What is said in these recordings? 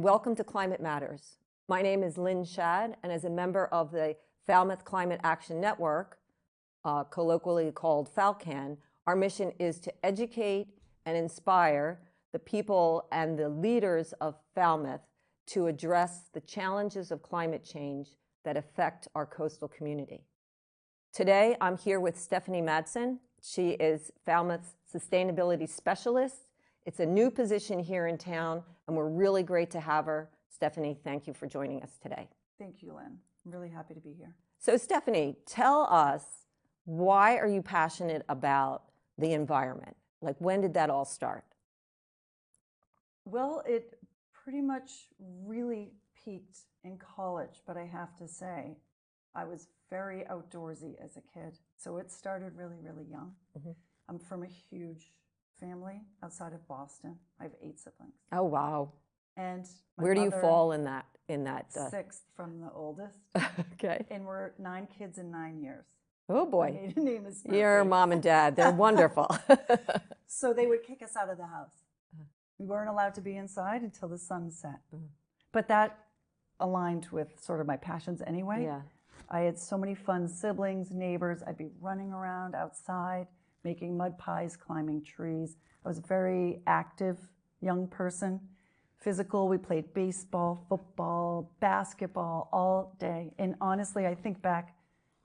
welcome to Climate Matters. My name is Lyn Schad, and as a member of the Falmouth Climate Action Network, colloquially called FalCAN, our mission is to educate and inspire the people and the leaders of Falmouth to address the challenges of climate change that affect our coastal community. Today, I'm here with Stephanie Madsen. She is Falmouth's Sustainability Specialist. It's a new position here in town, and we're really great to have her. Stephanie, thank you for joining us today. Thank you, Lyn. I'm really happy to be here. So Stephanie, tell us, why are you passionate about the environment? Like, when did that all start? Well, it pretty much really peaked in college, but I have to say, I was very outdoorsy as a kid. So it started really, really young. Mm-hmm. I'm from a huge family outside of Boston. I have 8 siblings. Oh, wow. And where do you fall in that? Sixth from the oldest. Okay. And we're 9 kids in 9 years. Oh boy. My maiden name is Murphy. Your mom and dad, they're wonderful. So they would kick us out of the house. We weren't allowed to be inside until the sun set. But that aligned with sort of my passions anyway. Yeah. I had so many fun siblings, neighbors. I'd be running around outside, making mud pies, climbing trees. I was a very active young person. Physical, we played baseball, football, basketball all day. And honestly, I think back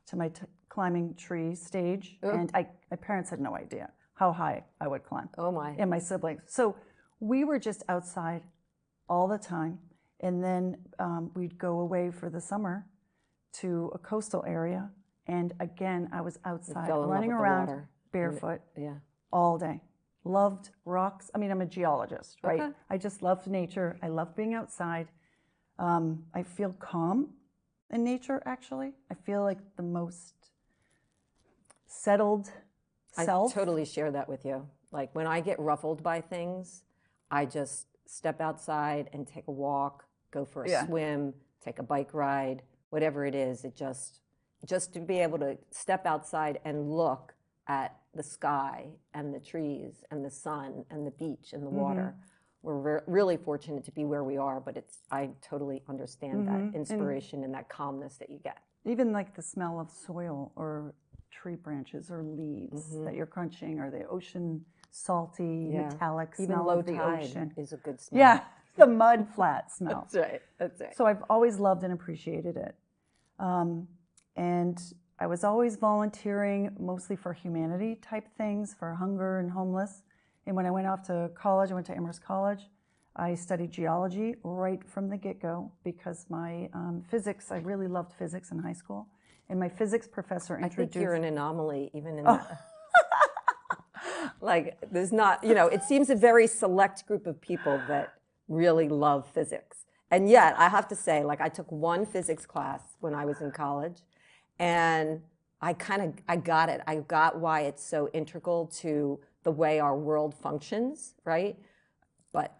to my climbing tree stage, and my parents had no idea how high I would climb. Oh my. And my siblings. So we were just outside all the time. And then we'd go away for the summer to a coastal area. And again, I was outside running around barefoot all day. Loved rocks. I mean, I'm a geologist, right? Okay. I just loved nature. I love being outside. I feel calm in nature, actually. I feel like the most settled self. I totally share that with you. Like, when I get ruffled by things, I just step outside and take a walk, go for a swim, take a bike ride, whatever it is. It just to be able to step outside and look at the sky and the trees and the sun and the beach and the water. We're really fortunate to be where we are, but I totally understand that inspiration and that calmness that you get. Even like the smell of soil or tree branches or leaves that you're crunching, or the ocean salty, metallic smell of the ocean. Is a good smell. Yeah, the mud flat smell. That's right, that's right. So I've always loved and appreciated it. And I was always volunteering, mostly for humanity type things, for hunger and homeless. And when I went off to college, I went to Amherst College. I studied geology right from the get-go because my physics, I really loved physics in high school. And my physics professor introduced... I think you're an anomaly, even in that. Like, there's not, it seems a very select group of people that really love physics. And yet, I have to say, like, I took one physics class when I was in college, and I got it. I got why it's so integral to the way our world functions, right? But,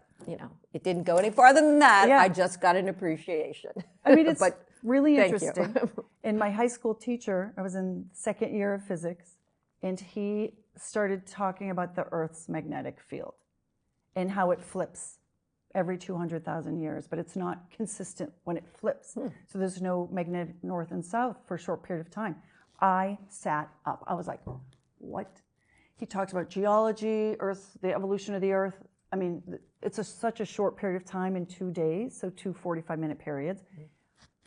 it didn't go any farther than that. Yeah. I just got an appreciation. I mean, it's really interesting. And my high school teacher, I was in 2nd year of physics, and he started talking about the Earth's magnetic field and how it flips every 200,000 years, but it's not consistent when it flips. So there's no magnetic north and south for a short period of time. I sat up. I was like, what? He talked about geology, Earth, the evolution of the Earth. I mean, it's such a short period of time in 2 days, so 2 45-minute periods.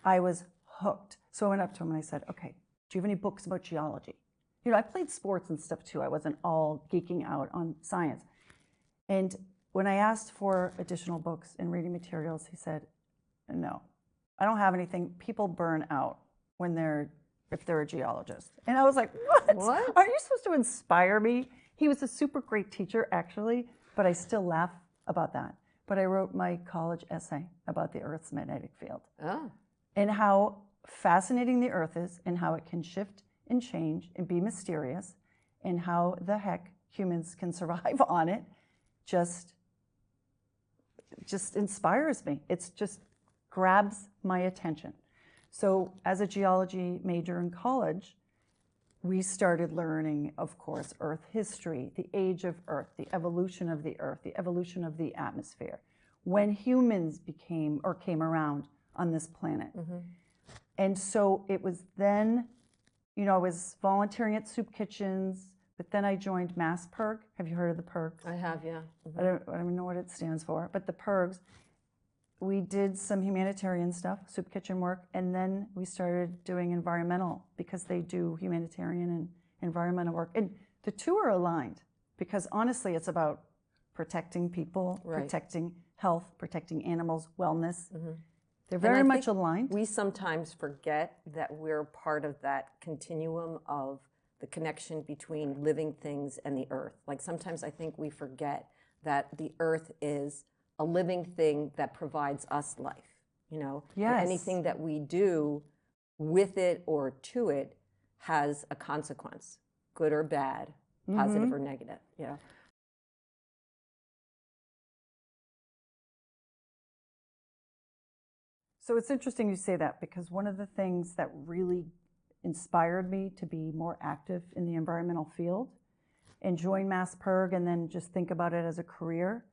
I was hooked. So I went up to him and I said, okay, do you have any books about geology? I played sports and stuff too. I wasn't all geeking out on science. And when I asked for additional books and reading materials, he said, no, I don't have anything. People burn out if they're a geologist. And I was like, what? Aren't you supposed to inspire me? He was a super great teacher, actually, but I still laugh about that. But I wrote my college essay about the Earth's magnetic field and how fascinating the Earth is and how it can shift and change and be mysterious, and how the heck humans can survive on it just inspires me. It's just grabs my attention. So as a geology major in college, we started learning, of course, Earth history, the age of Earth, the evolution of the Earth, the evolution of the atmosphere. when humans came around on this planet. And so it was then, you know, I was volunteering at soup kitchens, but then I joined MassPIRG. Have you heard of the PIRGs? I have, yeah. I don't even know what it stands for, but the PIRGs. We did some humanitarian stuff, soup kitchen work, and then we started doing environmental because they do humanitarian and environmental work. And the two are aligned because honestly, it's about protecting people, protecting health, protecting animals, wellness. They're very much aligned. We sometimes forget that we're part of that continuum of the connection between living things and the earth. Like sometimes I think we forget that the earth is a living thing that provides us life, you know? Yes. And anything that we do with it or to it has a consequence, good or bad, positive or negative, you know? So it's interesting you say that because one of the things that really inspired me to be more active in the environmental field and join MassPIRG and then just think about it as a career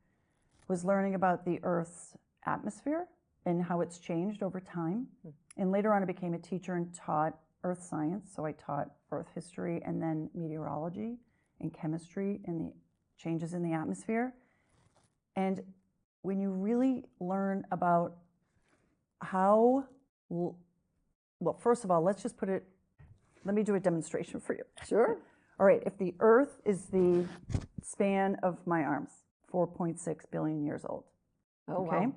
was learning about the Earth's atmosphere and how it's changed over time. And later on I became a teacher and taught earth science. So I taught earth history and then meteorology and chemistry and the changes in the atmosphere. And when you really learn about how, well, first of all, let's just put it, let me do a demonstration for you. Sure. All right, if the Earth is the span of my arms, 4.6 billion years old. Oh, okay? wow.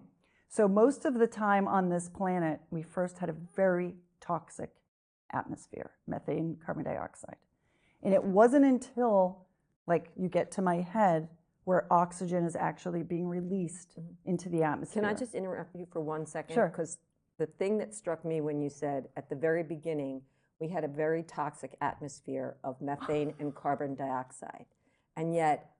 So most of the time on this planet, we first had a very toxic atmosphere, methane, carbon dioxide. And it wasn't until like you get to my head where oxygen is actually being released into the atmosphere. Can I just interrupt you for 1 second? Sure. Because the thing that struck me when you said at the very beginning, we had a very toxic atmosphere of methane and carbon dioxide. And yet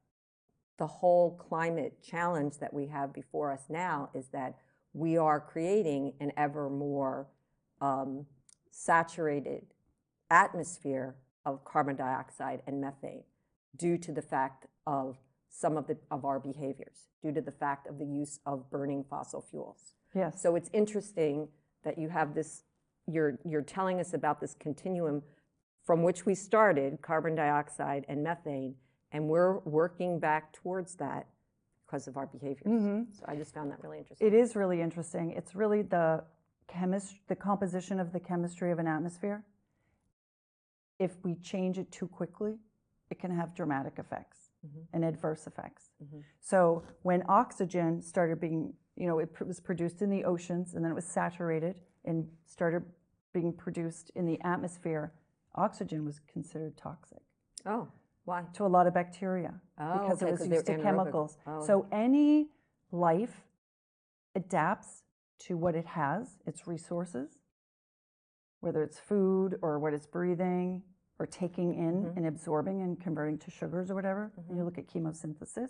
the whole climate challenge that we have before us now is that we are creating an ever more saturated atmosphere of carbon dioxide and methane due to the fact of some of our behaviors, due to the fact of the use of burning fossil fuels. Yes. So it's interesting that you have this, you're telling us about this continuum from which we started, carbon dioxide and methane, and we're working back towards that because of our behaviors. So I just found that really interesting. It is really interesting. It's really the composition of the chemistry of an atmosphere. If we change it too quickly, it can have dramatic effects and adverse effects. So when oxygen started being, you know, it was produced in the oceans and then it was saturated and started being produced in the atmosphere, oxygen was considered toxic. Oh. Why? To a lot of bacteria because it was used to chemicals. So any life adapts to what it has, its resources, whether it's food or what it's breathing or taking in and absorbing and converting to sugars or whatever. And you look at chemosynthesis.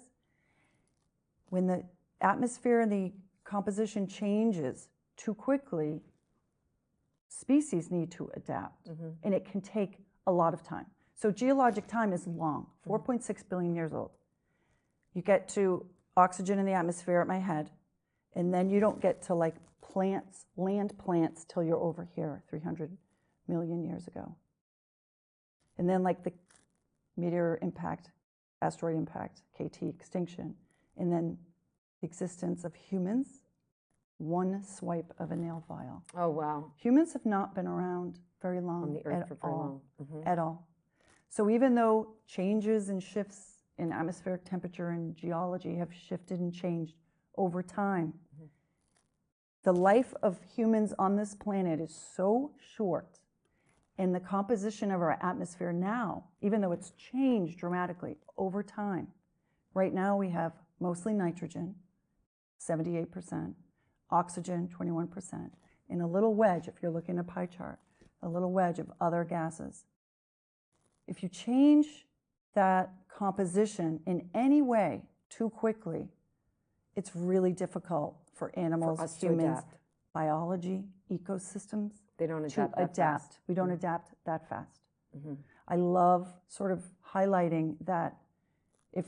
When the atmosphere and the composition changes too quickly, species need to adapt, and it can take a lot of time. So geologic time is long, 4.6 billion years old. You get to oxygen in the atmosphere at my head, and then you don't get to like plants, land plants, till you're over here, 300 million years ago. And then like the meteor impact, asteroid impact, KT extinction, and then the existence of humans, one swipe of a nail file. Oh, wow. Humans have not been around very long On the Earth for very long. at all. So even though changes and shifts in atmospheric temperature and geology have shifted and changed over time, the life of humans on this planet is so short, and the composition of our atmosphere now, even though it's changed dramatically over time, right now we have mostly nitrogen, 78%, oxygen, 21%, and a little wedge, if you're looking at a pie chart, a little wedge of other gases. If you change that composition in any way too quickly, it's really difficult for animals, humans, biology, ecosystems. They don't adapt to that fast. We don't adapt that fast. I love sort of highlighting that if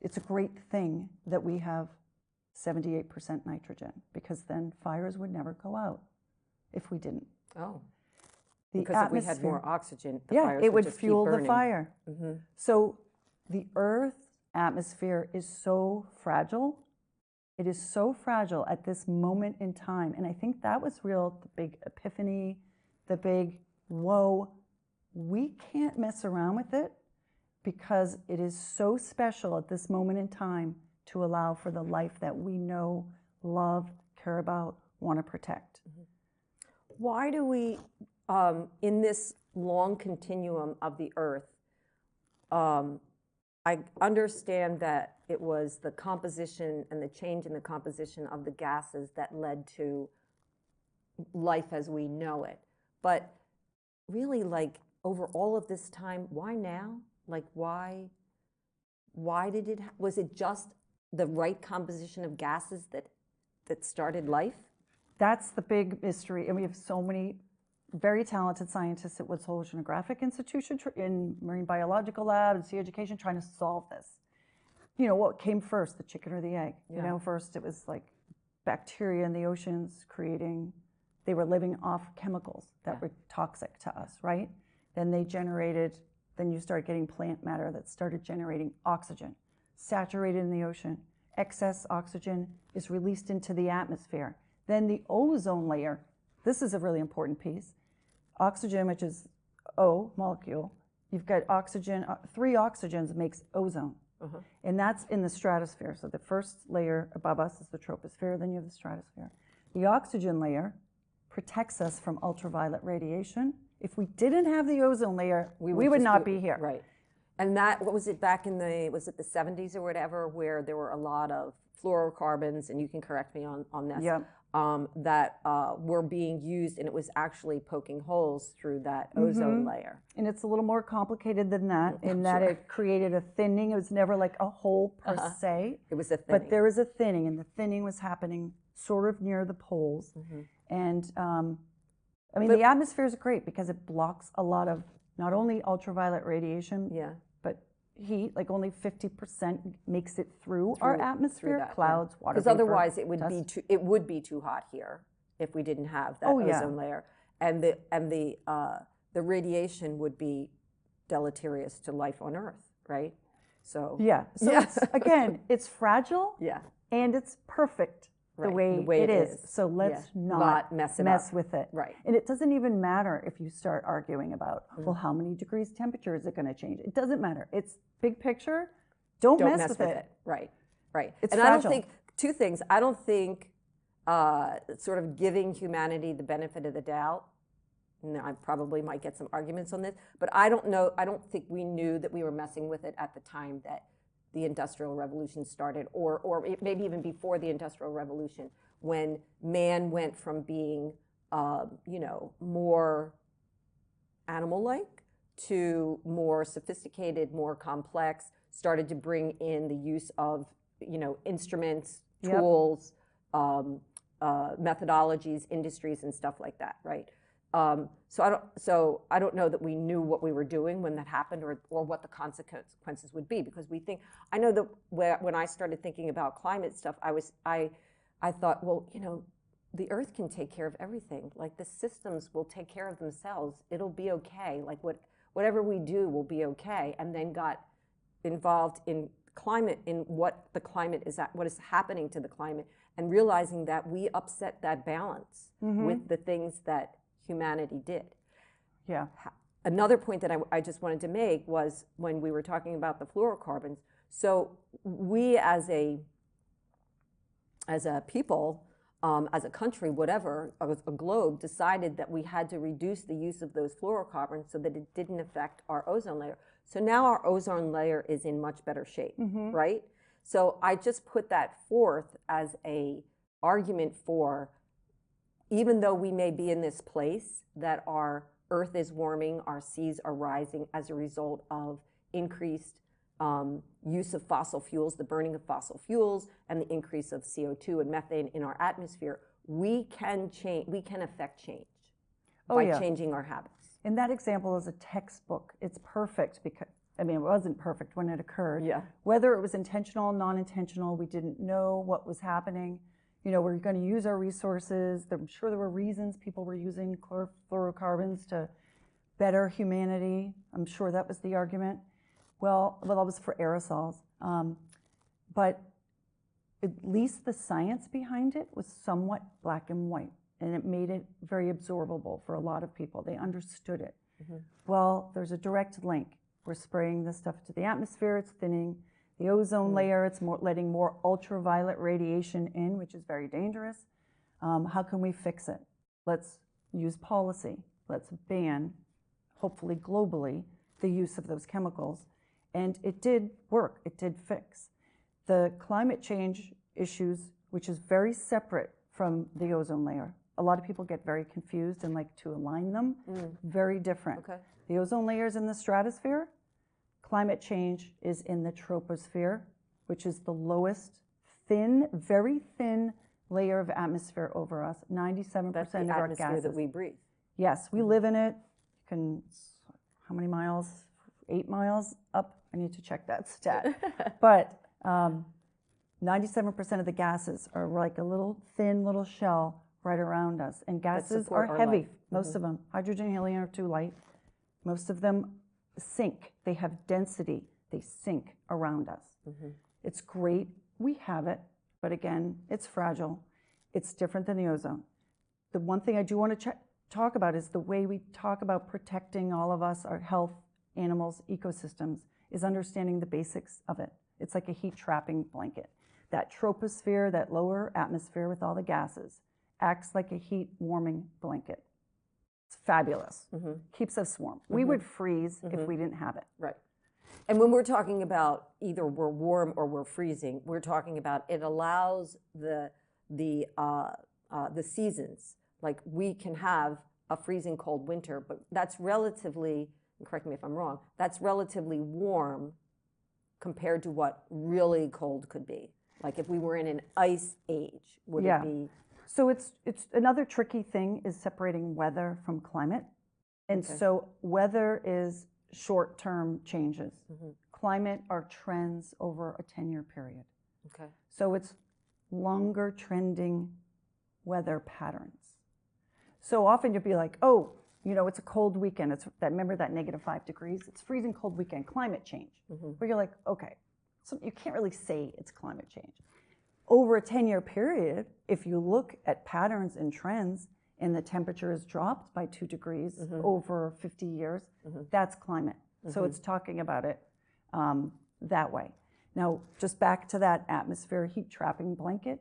it's a great thing that we have 78% nitrogen, because then fires would never go out if we didn't. Oh. The Because if we had more oxygen, the fires it would just fuel keep the burning. fire. So the Earth's atmosphere is so fragile. It is so fragile at this moment in time. And I think that was the big epiphany, the big, whoa, we can't mess around with it because it is so special at this moment in time to allow for the life that we know, love, care about, want to protect. Why do we, in this long continuum of the Earth, I understand that it was the composition and the change in the composition of the gases that led to life as we know it. But really, like, over all of this time, why now? Like, why did it, was it just the right composition of gases that started life? That's the big mystery. And we have so many very talented scientists at Woods Hole Oceanographic Institution in Marine Biological Lab and Sea Education trying to solve this. You know, what came first, the chicken or the egg? Yeah. You know, first it was like bacteria in the oceans they were living off chemicals that were toxic to us, right? Then you start getting plant matter that started generating oxygen, saturated in the ocean. Excess oxygen is released into the atmosphere. Then the ozone layer, this is a really important piece. Oxygen, which is O molecule, you've got oxygen, 3 oxygens makes ozone. And that's in the stratosphere. So the first layer above us is the troposphere, then you have the stratosphere. The oxygen layer protects us from ultraviolet radiation. If we didn't have the ozone layer, we would not be here. Right. And that, what was it back in was it the 70s or whatever, where there were a lot of fluorocarbons, and you can correct me on this, that were being used, and it was actually poking holes through that ozone layer. And it's a little more complicated than that, in that it created a thinning. It was never like a hole per se. It was a thinning. But there was a thinning, and the thinning was happening sort of near the poles. And I mean, the atmosphere is great because it blocks a lot of not only ultraviolet radiation, but heat. Like only 50% makes it through our atmosphere. Clouds, water vapor. Because otherwise, it would dust. be too hot here if we didn't have that ozone layer, and the radiation would be deleterious to life on Earth, right? So It's, again, it's fragile. And it's perfect. The way it is. So let's not mess with it. Right. And it doesn't even matter if you start arguing about, well, how many degrees temperature is it going to change? It doesn't matter. It's big picture. Don't mess with it. Right. It's and fragile. I don't think, 2 things. I don't think sort of giving humanity the benefit of the doubt, now I probably might get some arguments on this, but I don't think we knew that we were messing with it at the time that the Industrial Revolution started, or maybe even before the Industrial Revolution, when man went from being, more animal-like to more sophisticated, more complex, started to bring in the use of, instruments, tools, methodologies, industries, and stuff like that, right? So I don't know that we knew what we were doing when that happened, or what the consequences would be, because we think, I know that when I started thinking about climate stuff, I thought, well, the Earth can take care of everything. Like, the systems will take care of themselves. It'll be okay. Like, whatever we do will be okay. And then got involved in climate, in what the climate is, what is happening to the climate, and realizing that we upset that balance with the things that humanity did. Another point that I just wanted to make was when we were talking about the fluorocarbons. So we as a people, as a country, whatever, a globe, decided that we had to reduce the use of those fluorocarbons so that it didn't affect our ozone layer. So now our ozone layer is in much better shape, right? So I just put that forth as a argument for, even though we may be in this place that our Earth is warming, our seas are rising as a result of increased use of fossil fuels, the burning of fossil fuels, and the increase of CO2 and methane in our atmosphere, we can affect change by changing our habits. And that example is a textbook. It's perfect I mean, it wasn't perfect when it occurred. Yeah. Whether it was intentional, non-intentional, we didn't know what was happening. You know, we're going to use our resources. I'm sure there were reasons people were using chlorofluorocarbons to better humanity. I'm sure that was the argument. Well, that was for aerosols. But at least the science behind it was somewhat black and white, and it made it very absorbable for a lot of people. They understood it. Well, there's a direct link. We're spraying this stuff to the atmosphere, it's thinning the ozone layer, it's letting more ultraviolet radiation in, which is very dangerous. How can we fix it? Let's use policy. Let's ban, hopefully globally, the use of those chemicals. And it did work, it did fix. The climate change issues, which is very separate from the ozone layer. A lot of people get very confused and like to align them. Very different. Okay. The ozone layer is in the stratosphere. Climate change is in the troposphere, which is the lowest, thin, very thin layer of atmosphere over us. 97% That's the of our atmosphere gases. that we breathe. Yes, we live in it. You can, how many miles? 8 miles up? I need to check that stat. But 97% of the gases are like a little thin little shell right around us. And gases are heavy, most of them. Hydrogen and helium are too light. Most of them sink. They have density. They sink around us. It's great. We have it. But again, it's fragile. It's different than the ozone. The one thing I do want to talk about is the way we talk about protecting all of us, our health, animals, ecosystems, is understanding the basics of it. It's like a heat trapping blanket. That troposphere, that lower atmosphere with all the gases, acts like a heat warming blanket. It's fabulous. Keeps us warm. We would freeze if we didn't have it. Right. And when we're talking about either we're warm or we're freezing, we're talking about it allows the seasons. Like we can have a freezing cold winter, but that's relatively, and correct me if I'm wrong, that's relatively warm compared to what really cold could be. Like if we were in an ice age, would it be? So it's another tricky thing is separating weather from climate. And so weather is short-term changes. Climate are trends over a 10-year period. Okay. So it's longer trending weather patterns. So often you'll be like, oh, you know, it's a cold weekend. It's that, remember that -5 degrees? It's freezing cold weekend, climate change. Where you're like, okay, so you can't really say it's climate change. Over a 10-year period, if you look at patterns and trends and the temperature has dropped by 2 degrees over 50 years, that's climate. So it's talking about it that way. Now, just back to that atmosphere heat trapping blanket.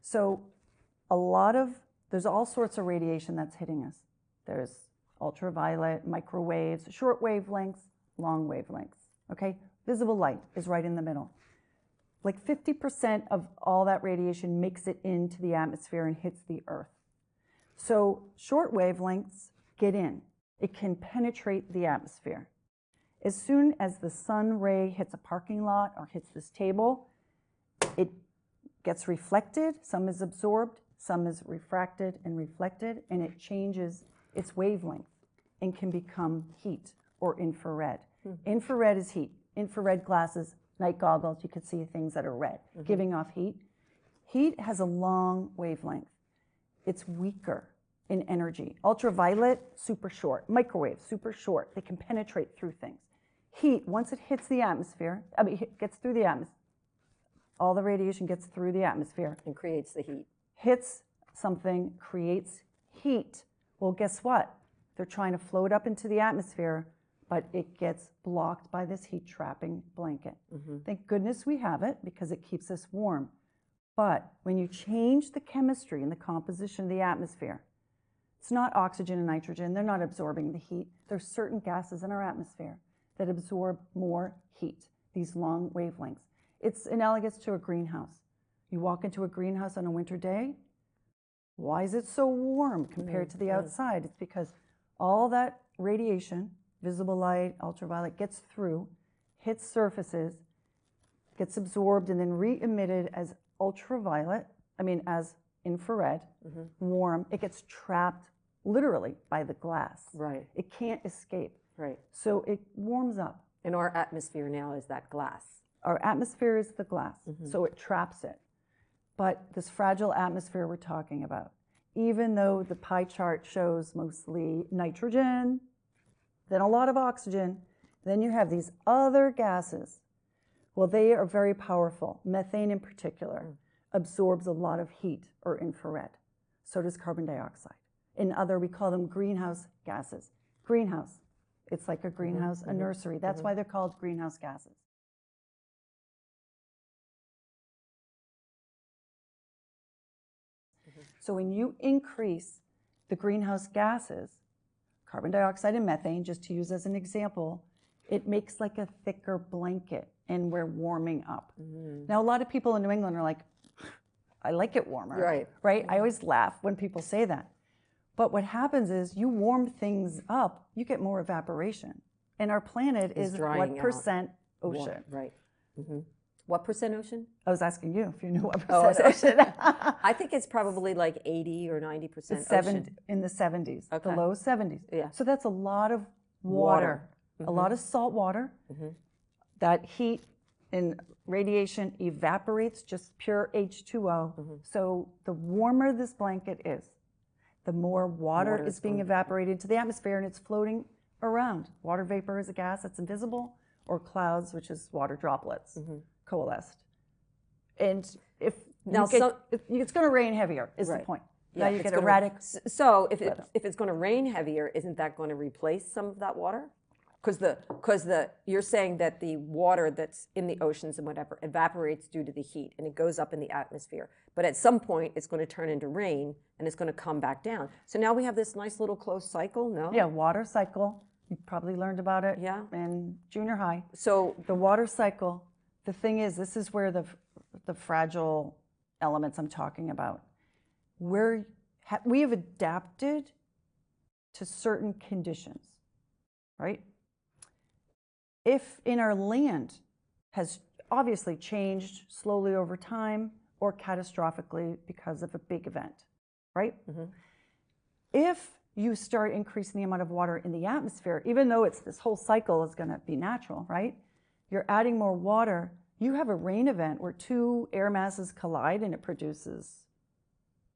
So there's all sorts of radiation that's hitting us. There's ultraviolet, microwaves, short wavelengths, long wavelengths, okay? Visible light is right in the middle. Like 50% of all that radiation makes it into the atmosphere and hits the Earth. So short wavelengths get in. It can penetrate the atmosphere. As soon as the sun ray hits a parking lot or hits this table, it gets reflected, some is absorbed, some is refracted and reflected, and it changes its wavelength and can become heat or infrared. Infrared is heat. Infrared glasses, night goggles, you could see things that are red, giving off heat. Heat has a long wavelength. It's weaker in energy. Ultraviolet, super short. Microwave, super short. They can penetrate through things. Heat, once it hits the atmosphere, it gets through the atmosphere, all the radiation gets through the atmosphere. And creates the heat. Hits something, creates heat. Well, guess what? They're trying to float up into the atmosphere, but it gets blocked by this heat trapping blanket. Thank goodness we have it because it keeps us warm. But when you change the chemistry and the composition of the atmosphere, it's not oxygen and nitrogen, they're not absorbing the heat. There's certain gases in our atmosphere that absorb more heat, these long wavelengths. It's analogous to a greenhouse. You walk into a greenhouse on a winter day, why is it so warm compared to the outside? It's because all that radiation, visible light, ultraviolet, gets through, hits surfaces, gets absorbed and then re-emitted as ultraviolet, as infrared, warm. It gets trapped literally by the glass. Right. It can't escape. Right. So it warms up And our atmosphere now is that glass. Our atmosphere is the glass, so it traps it. But this fragile atmosphere we're talking about, even though the pie chart shows mostly nitrogen, then a lot of oxygen, then you have these other gases. Well, they are very powerful. Methane in particular absorbs a lot of heat or infrared. So does carbon dioxide. We call them greenhouse gases. Greenhouse. It's like a greenhouse, a nursery. That's why they're called greenhouse gases. So when you increase the greenhouse gases, carbon dioxide and methane, just to use as an example, it makes like a thicker blanket and we're warming up. Now, a lot of people in New England are like, I like it warmer, right? I always laugh when people say that. But what happens is you warm things up, you get more evaporation. And our planet is what percent ocean? Right. What percent ocean? I was asking you if you knew what percent ocean. I think it's probably like 80 or 90% ocean. In the 70s, Okay. the low 70s. Yeah. So that's a lot of water. A lot of salt water. That heat and radiation evaporates, just pure H2O. So the warmer this blanket is, the more water is being evaporated into the atmosphere and it's floating around. Water vapor is a gas that's invisible, or clouds, which is water droplets, coalesced. And if now it's going to rain heavier, is the point. Now you get erratic. So if it's going to rain heavier, isn't that going to replace some of that water? Because you're saying that the water that's in the oceans and whatever evaporates due to the heat and it goes up in the atmosphere. But at some point it's going to turn into rain and it's going to come back down. So now we have this nice little closed cycle, no? Yeah, water cycle. You probably learned about it in junior high. So the water cycle, the thing is, this is where the fragile elements I'm talking about. We have adapted to certain conditions, right? If in our land has obviously changed slowly over time or catastrophically because of a big event, right? If you start increasing the amount of water in the atmosphere, even though this whole cycle is going to be natural, right? You're adding more water. You have a rain event where two air masses collide and it produces,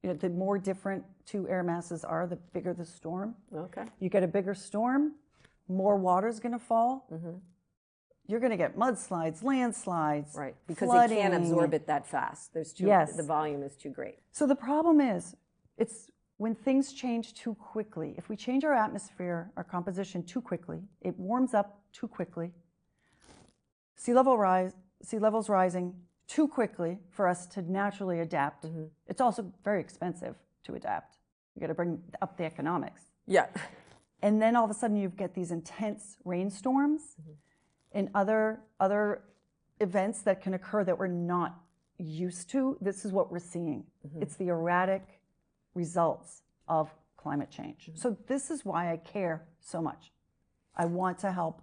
the more different two air masses are, the bigger the storm. Okay. You get a bigger storm, more water is going to fall. You're going to get mudslides, landslides, right? Because flooding. It can't absorb it that fast. The volume is too great. So the problem is, it's when things change too quickly. If we change our atmosphere, our composition too quickly, it warms up too quickly. Sea levels rising too quickly for us to naturally adapt. It's also very expensive to adapt. You got to bring up the economics. Yeah. And then all of a sudden you get these intense rainstorms and other events that can occur that we're not used to. This is what we're seeing. It's the erratic results of climate change. So this is why I care so much. I want to help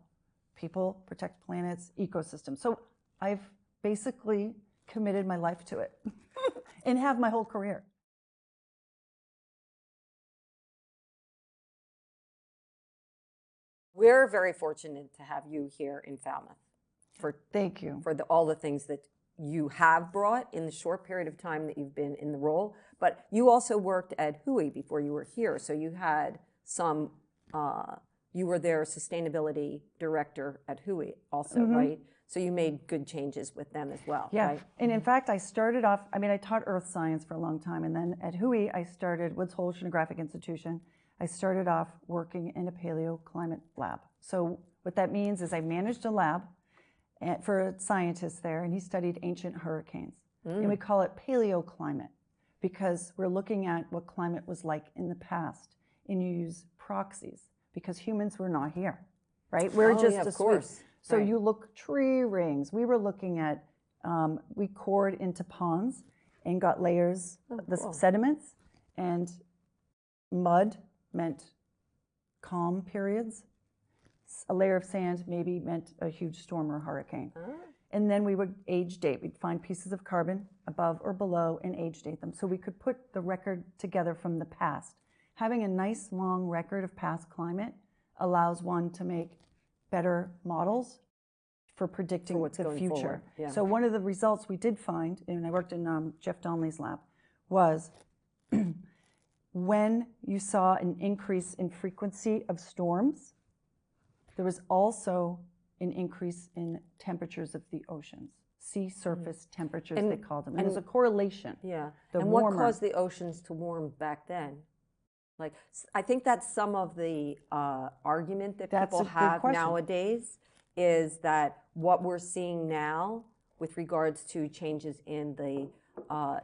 people protect planets, ecosystems. So I've basically committed my life to it and have my whole career. We're very fortunate to have you here in Falmouth. Thank you. For all the things that you have brought in the short period of time that you've been in the role. But you also worked at WHOI before you were here. So you had some, you were their sustainability director at WHOI also, right? So you made good changes with them as well, right? And in fact, I started off, I taught earth science for a long time. And then at WHOI, I started Woods Hole Oceanographic Institution. I started off working in a paleoclimate lab. So what that means is I managed a lab for a scientist there, and he studied ancient hurricanes. And we call it paleoclimate because we're looking at what climate was like in the past. And you use proxies because humans were not here, right? We're just a sweep. So you look tree rings. We were looking at, we cored into ponds and got layers of sediments, and mud meant calm periods. A layer of sand maybe meant a huge storm or hurricane. And then we would age date. We'd find pieces of carbon above or below and age date them. So we could put the record together from the past. Having a nice long record of past climate allows one to make better models for predicting what's the going future. forward, yeah. So one of the results we did find, and I worked in Jeff Donnelly's lab, was when you saw an increase in frequency of storms, there was also an increase in temperatures of the oceans, sea surface temperatures, they called them. And there's a correlation. Yeah. The and warmer. what caused the oceans to warm back then? Like, I think that's some of the argument that people have nowadays, is that what we're seeing now with regards to changes in the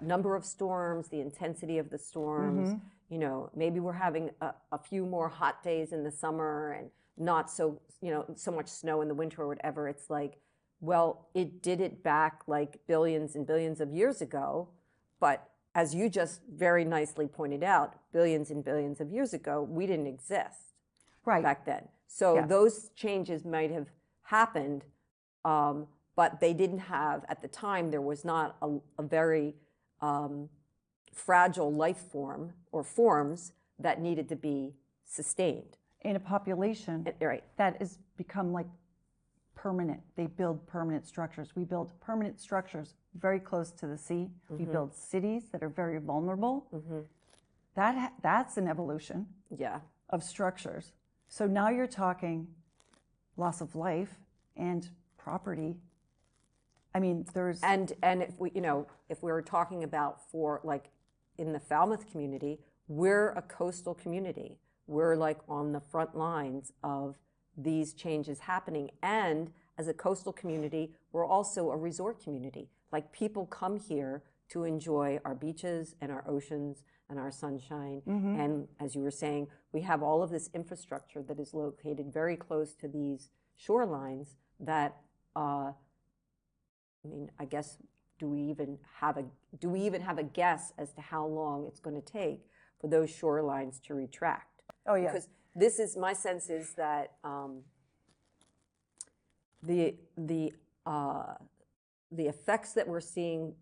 number of storms, the intensity of the storms, you know, maybe we're having a few more hot days in the summer and not so, you know, so much snow in the winter or whatever. It's like, well, it did it back like billions and billions of years ago, but as you just very nicely pointed out, billions and billions of years ago, we didn't exist back then. So those changes might have happened, but they didn't have, at the time, there was not a very fragile life form or forms that needed to be sustained. In a population that has become like permanent. They build permanent structures. We build permanent structures very close to the sea. We build cities that are very vulnerable. That's an evolution of structures. So now you're talking loss of life and property. I mean, there's... And if we, you know, if we were talking about for like in the Falmouth community, we're a coastal community. We're like on the front lines of these changes happening. And as a coastal community, we're also a resort community. Like, people come here to enjoy our beaches and our oceans and our sunshine. And as you were saying, we have all of this infrastructure that is located very close to these shorelines that, I mean, I guess, do we even have a guess as to how long it's going to take for those shorelines to retract? Oh, yeah. Because this is, my sense is that the effects that we're seeing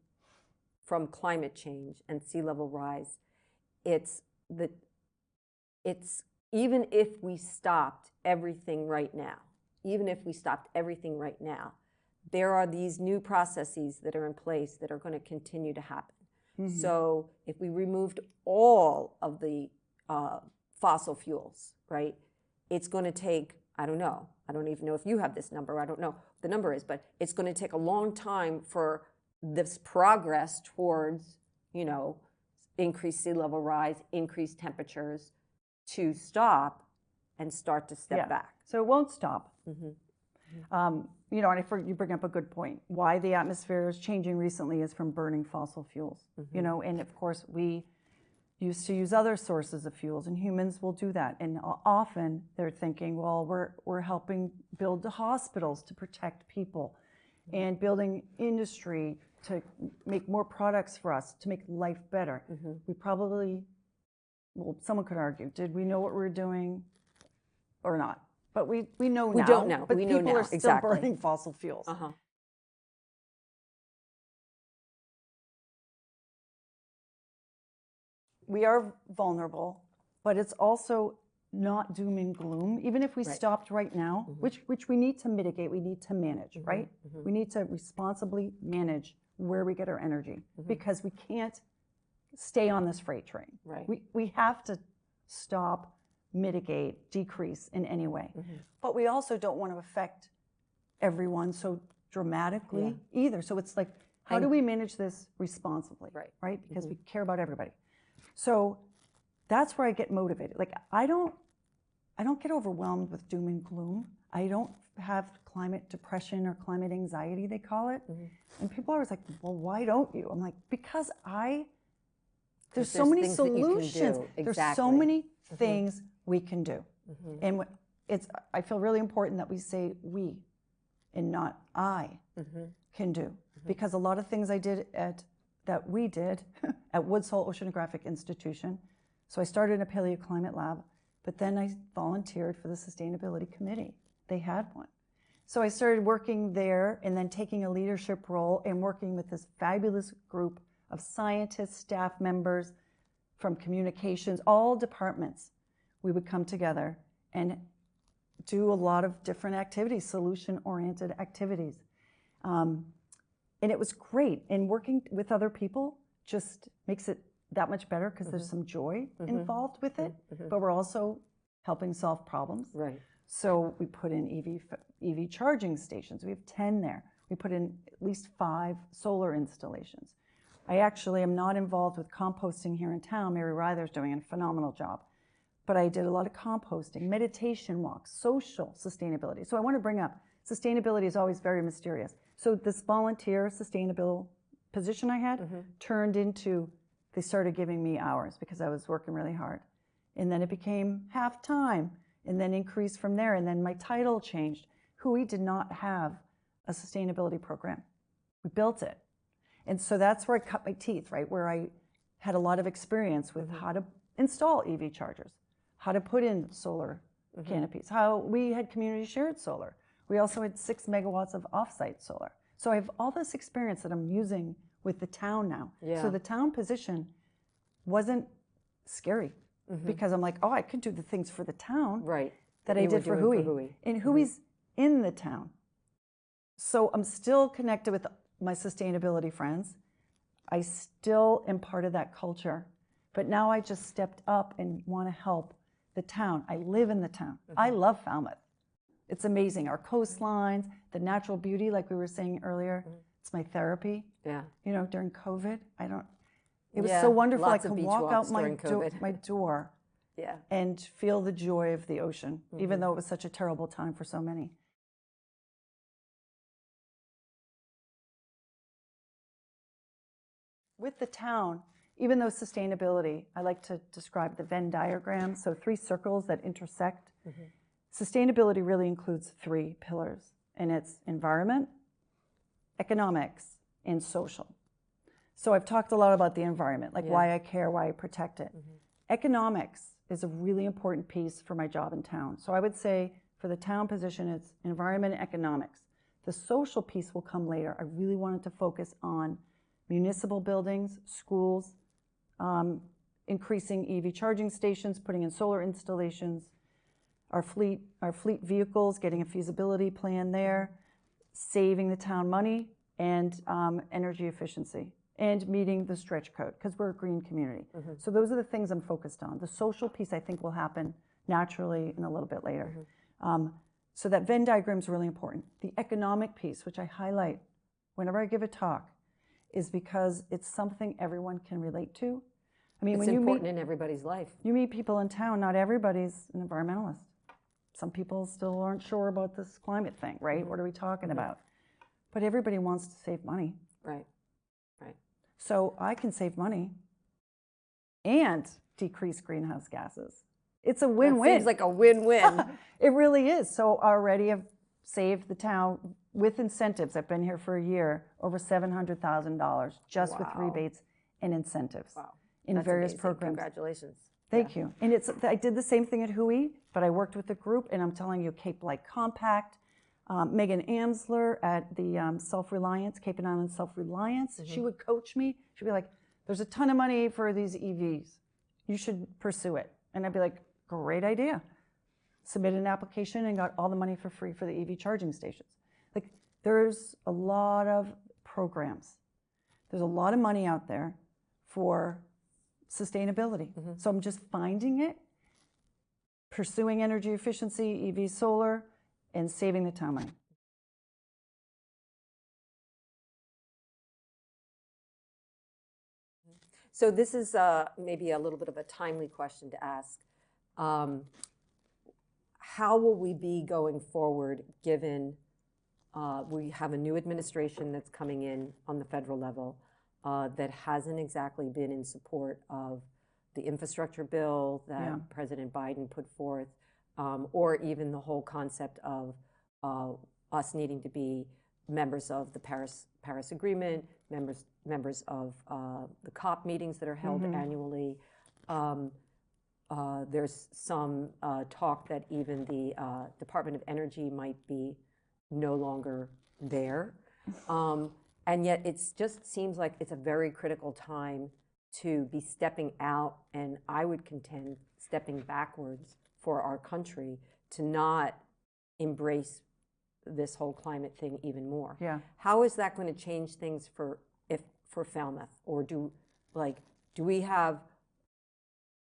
from climate change and sea level rise, it's even if we stopped everything right now, there are these new processes that are in place that are going to continue to happen. So if we removed all of the fossil fuels, right, it's going to take, I don't know, I don't even know if you have this number, I don't know what the number is, but it's going to take a long time for this progress towards, you know, increased sea level rise, increased temperatures to stop and start to step back. So it won't stop. You know, and you bring up a good point. Why the atmosphere is changing recently is from burning fossil fuels. You know, and of course we used to use other sources of fuels, and humans will do that. And often they're thinking, well, we're helping build the hospitals to protect people, and building industry to make more products for us, to make life better. We probably, well, someone could argue, did we know what we were doing or not? But we know now. We don't know. But we know people now. are still burning fossil fuels. We are vulnerable, but it's also not doom and gloom. Even if we stopped right now, which we need to mitigate, we need to manage, right? We need to responsibly manage where we get our energy, because we can't stay on this freight train. We have to stop, mitigate, decrease in any way. But we also don't want to affect everyone so dramatically either. So it's like, how do we manage this responsibly, right? Because we care about everybody. So that's where I get motivated. Like, I don't get overwhelmed with doom and gloom. I don't have climate depression or climate anxiety, they call it. And people are always like, well, why don't you? I'm like, because there's so many solutions. There's so many things we can do. And I feel really important that we say we and not I can do. Because a lot of things that we did at Woods Hole Oceanographic Institution. So I started a paleoclimate lab, but then I volunteered for the Sustainability Committee. They had one. So I started working there and then taking a leadership role and working with this fabulous group of scientists, staff members from communications, all departments. We would come together and do a lot of different activities, solution-oriented activities. And it was great. And working with other people just makes it that much better because there's some joy involved with it, but we're also helping solve problems. Right. So we put in EV charging stations. We have 10 there. We put in at least 5 solar installations. I actually am not involved with composting here in town. Mary Ryther's doing a phenomenal job. But I did a lot of composting, meditation walks, social sustainability. So I want to bring up, sustainability is always very mysterious. So this volunteer sustainable position I had turned into, they started giving me hours because I was working really hard. And then it became half-time and then increased from there. And then my title changed. WHOI did not have a sustainability program. We built it. And so that's where I cut my teeth, right? Where I had a lot of experience with how to install EV chargers, how to put in solar canopies, how we had community shared solar. We also had 6 megawatts of offsite solar. So I have all this experience that I'm using with the town now. Yeah. So the town position wasn't scary because I'm like, oh, I could do the things for the town that I did for WHOI. And WHOI's in the town. So I'm still connected with my sustainability friends. I still am part of that culture. But now I just stepped up and want to help the town. I live in the town. I love Falmouth. It's amazing. Our coastlines, the natural beauty, like we were saying earlier, it's my therapy. Yeah. You know, during COVID, it was so wonderful. I could walk out my door and feel the joy of the ocean, even though it was such a terrible time for so many. With the town, even though sustainability, I like to describe the Venn diagram, so 3 circles that intersect. Sustainability really includes 3 pillars, and it's environment, economics, and social. So I've talked a lot about the environment, like why I care, why I protect it. Economics is a really important piece for my job in town. So I would say for the town position, it's environment and economics. The social piece will come later. I really wanted to focus on municipal buildings, schools, increasing EV charging stations, putting in solar installations, our fleet vehicles, getting a feasibility plan there, saving the town money, and energy efficiency, and meeting the stretch code, because we're a green community. So those are the things I'm focused on. The social piece, I think, will happen naturally and a little bit later. So that Venn diagram is really important. The economic piece, which I highlight whenever I give a talk, is because it's something everyone can relate to. I mean, it's when you important meet, in everybody's life. You meet people in town, not everybody's an environmentalist. Some people still aren't sure about this climate thing, right? What are we talking about? But everybody wants to save money. Right. So I can save money and decrease greenhouse gases. It's a win-win. It seems like a win-win. It really is. So already I've saved the town with incentives. I've been here for a year, over $700,000 just with rebates and incentives in various programs. Congratulations. Thank you. And I did the same thing at WHOI, but I worked with a group, and I'm telling you, Cape Light Compact, Megan Amsler at the Self-Reliance, Cape and Island Self-Reliance, she would coach me. She'd be like, there's a ton of money for these EVs. You should pursue it. And I'd be like, great idea. Submitted an application and got all the money for free for the EV charging stations. Like, there's a lot of programs. There's a lot of money out there for sustainability. So I'm just finding it, pursuing energy efficiency, EV solar, and saving the town money. So this is maybe a little bit of a timely question to ask. How will we be going forward given we have a new administration that's coming in on the federal level that hasn't exactly been in support of the infrastructure bill that President Biden put forth, or even the whole concept of us needing to be members of the Paris Agreement, members of the COP meetings that are held annually. There's some talk that even the Department of Energy might be no longer there. And yet it just seems like it's a very critical time to be stepping out, and I would contend stepping backwards for our country to not embrace this whole climate thing even more. Yeah. How is that going to change things for Falmouth? Or do we have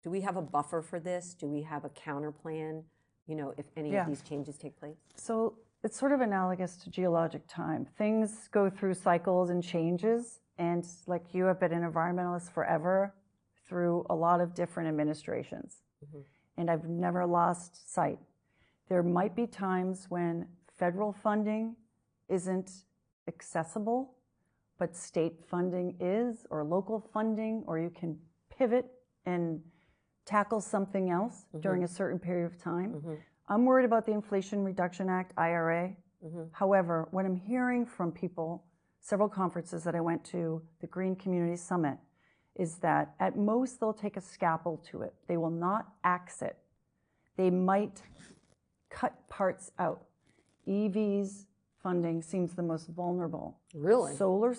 a buffer for this? Do we have a counter plan, if any of these changes take place? So it's sort of analogous to geologic time. Things go through cycles and changes, and like you have been an environmentalist forever through a lot of different administrations. Mm-hmm. And I've never lost sight. There might be times when federal funding isn't accessible, but state funding is, or local funding, or you can pivot and tackle something else during a certain period of time. I'm worried about the Inflation Reduction Act, IRA. However, what I'm hearing from people, several conferences that I went to, the Green Community Summit, is that at most they'll take a scalpel to it. They will not axe it. They might cut parts out. EVs funding seems the most vulnerable. Really? Solar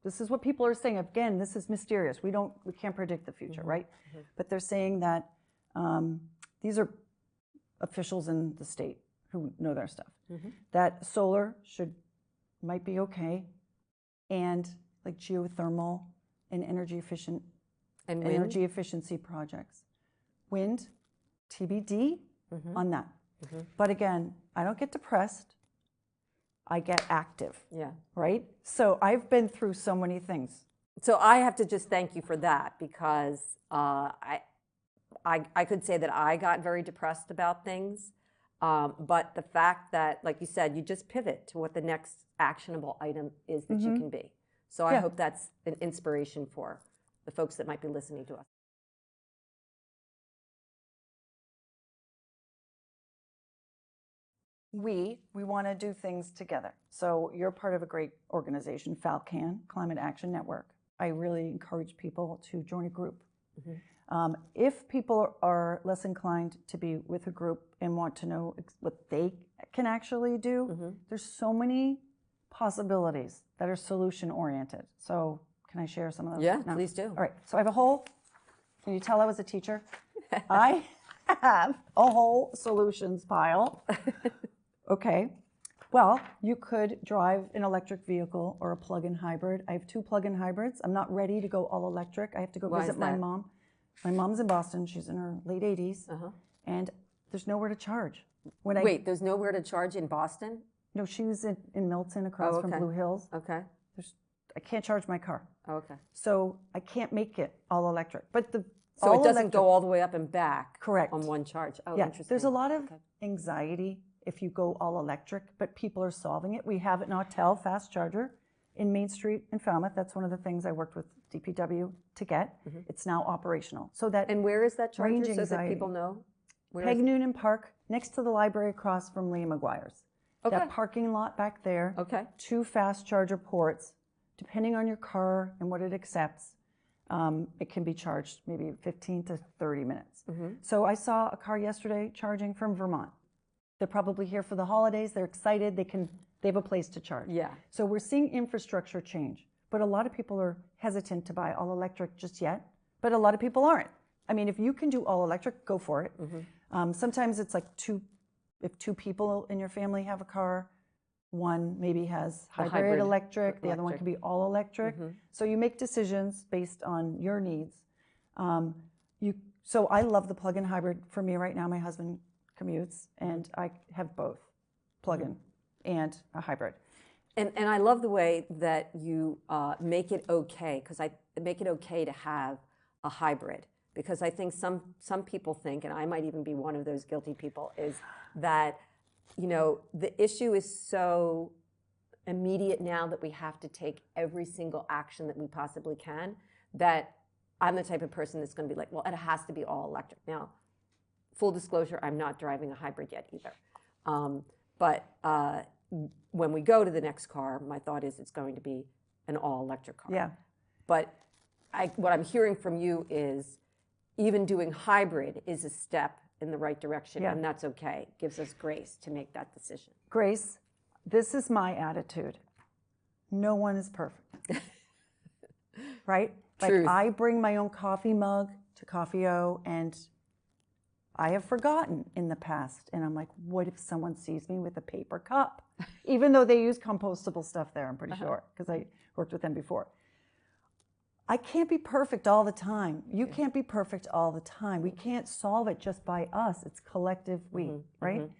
this is what people are saying. Again, this is mysterious. We can't predict the future, right? But they're saying that these are officials in the state who know their stuff. That solar might be okay, and like geothermal and energy efficiency projects. Wind, TBD on that. But again, I don't get depressed. I get active. Yeah. Right? So I've been through so many things. So I have to just thank you for that, because I could say that I got very depressed about things. But the fact that, like you said, you just pivot to what the next actionable item is that you can be. So I hope that's an inspiration for the folks that might be listening to us. We want to do things together. So you're part of a great organization, FALCAN, Climate Action Network. I really encourage people to join a group. If people are less inclined to be with a group and want to know what they can actually do, there's so many possibilities that are solution-oriented. So can I share some of those? Yeah, please do. All right, so I have a whole, can you tell I was a teacher? I have a whole solutions pile. Okay, well, you could drive an electric vehicle or a plug-in hybrid. I have 2 plug-in hybrids. I'm not ready to go all electric. I have to go visit my mom. My mom's in Boston. She's in her late 80s, and there's nowhere to charge. Wait, there's nowhere to charge in Boston? No, she was in Milton, across from Blue Hills. Okay. I can't charge my car. Okay. So I can't make it all electric. But so it doesn't go all the way up and back. Correct. On one charge. Oh, yeah. Interesting. There's a lot of anxiety if you go all electric, but people are solving it. We have an Autel fast charger in Main Street in Falmouth. That's one of the things I worked with DPW to get. It's now operational. So that and where is that charger, range so anxiety. that people know? Peg Noonan Park, next to the library across from Liam McGuire's. Okay. That parking lot back there. Okay. 2 fast charger ports. Depending on your car and what it accepts, it can be charged maybe 15 to 30 minutes. So I saw a car yesterday charging from Vermont. They're probably here for the holidays. They're excited. They have a place to charge. Yeah. So we're seeing infrastructure change, but a lot of people are hesitant to buy all electric just yet. But a lot of people aren't. I mean, if you can do all electric, go for it. Sometimes it's like if 2 people in your family have a car, one maybe has hybrid electric, the other one can be all electric. So you make decisions based on your needs. So I love the plug-in hybrid. For me right now, my husband commutes, and I have both, plug-in and a hybrid. And I love the way that you make it okay, because I make it okay to have a hybrid, because I think some people think, and I might even be one of those guilty people, is that the issue is so immediate now that we have to take every single action that we possibly can, that I'm the type of person that's going to be like, well, it has to be all electric. Now, full disclosure, I'm not driving a hybrid yet either. But when we go to the next car, my thought is it's going to be an all-electric car. Yeah. But what I'm hearing from you is even doing hybrid is a step in the right direction, and that's okay. It gives us grace to make that decision. Grace, this is my attitude. No one is perfect. Right? Truth. Like I bring my own coffee mug to Coffee-O, and I have forgotten in the past, and I'm like, what if someone sees me with a paper cup? Even though they use compostable stuff there, I'm pretty sure, because I worked with them before. I can't be perfect all the time. You can't be perfect all the time. We can't solve it just by us. It's collective we, right?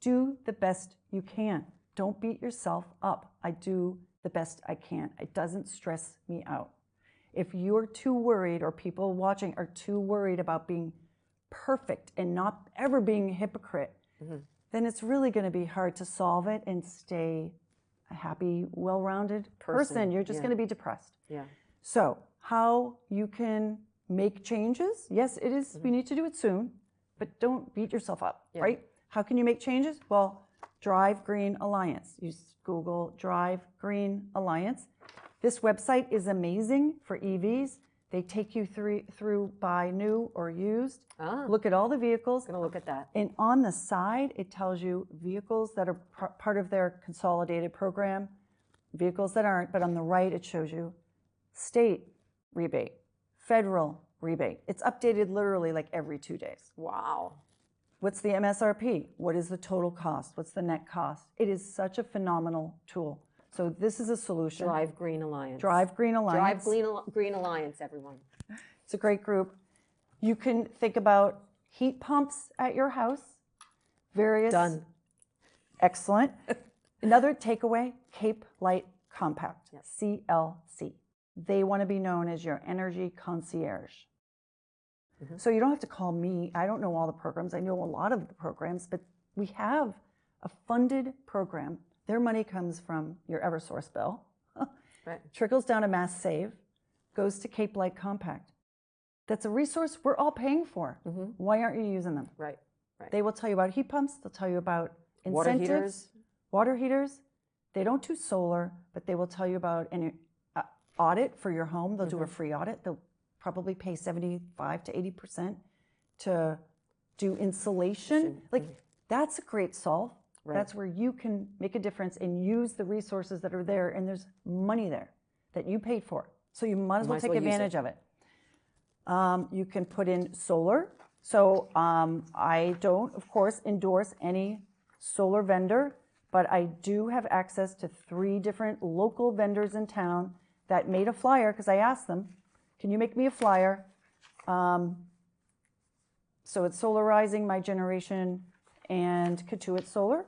Do the best you can. Don't beat yourself up. I do the best I can. It doesn't stress me out. If you're too worried, or people watching are too worried about being perfect and not ever being a hypocrite, then it's really going to be hard to solve it and stay a happy, well-rounded person. You're just going to be depressed. So how you can make changes? Yes, it is. We need to do it soon, but don't beat yourself up, right? How can you make changes? Well, Drive Green Alliance. You Google Drive Green Alliance. This website is amazing for EVs. They take you through buy new or used. Look at all the vehicles. Gonna look at that. And on the side, it tells you vehicles that are part of their consolidated program, vehicles that aren't, but on the right, it shows you state rebate, federal rebate. It's updated literally like every 2 days. Wow. What's the MSRP? What is the total cost? What's the net cost? It is such a phenomenal tool. So this is a solution. Drive Green Alliance. Drive Green Alliance. Drive Green Alliance, everyone. It's a great group. You can think about heat pumps at your house. Various. Done. Excellent. Another takeaway, Cape Light Compact, CLC. They want to be known as your energy concierge. So you don't have to call me. I don't know all the programs. I know a lot of the programs, but we have a funded program. Their money comes from your Eversource bill, trickles down to Mass Save, goes to Cape Light Compact. That's a resource we're all paying for. Why aren't you using them? Right. They will tell you about heat pumps. They'll tell you about incentives. Water heaters. They don't do solar, but they will tell you about an audit for your home. They'll do a free audit. They'll probably pay 75 to 80% to do insulation. Like, that's a great solve. That's where you can make a difference and use the resources that are there, and there's money there that you paid for. So you might as well take advantage of it. You can put in solar. So I don't, of course, endorse any solar vendor, but I do have access to 3 different local vendors in town that made a flyer, because I asked them, can you make me a flyer? So it's Solarizing My Generation and Katuitt Solar.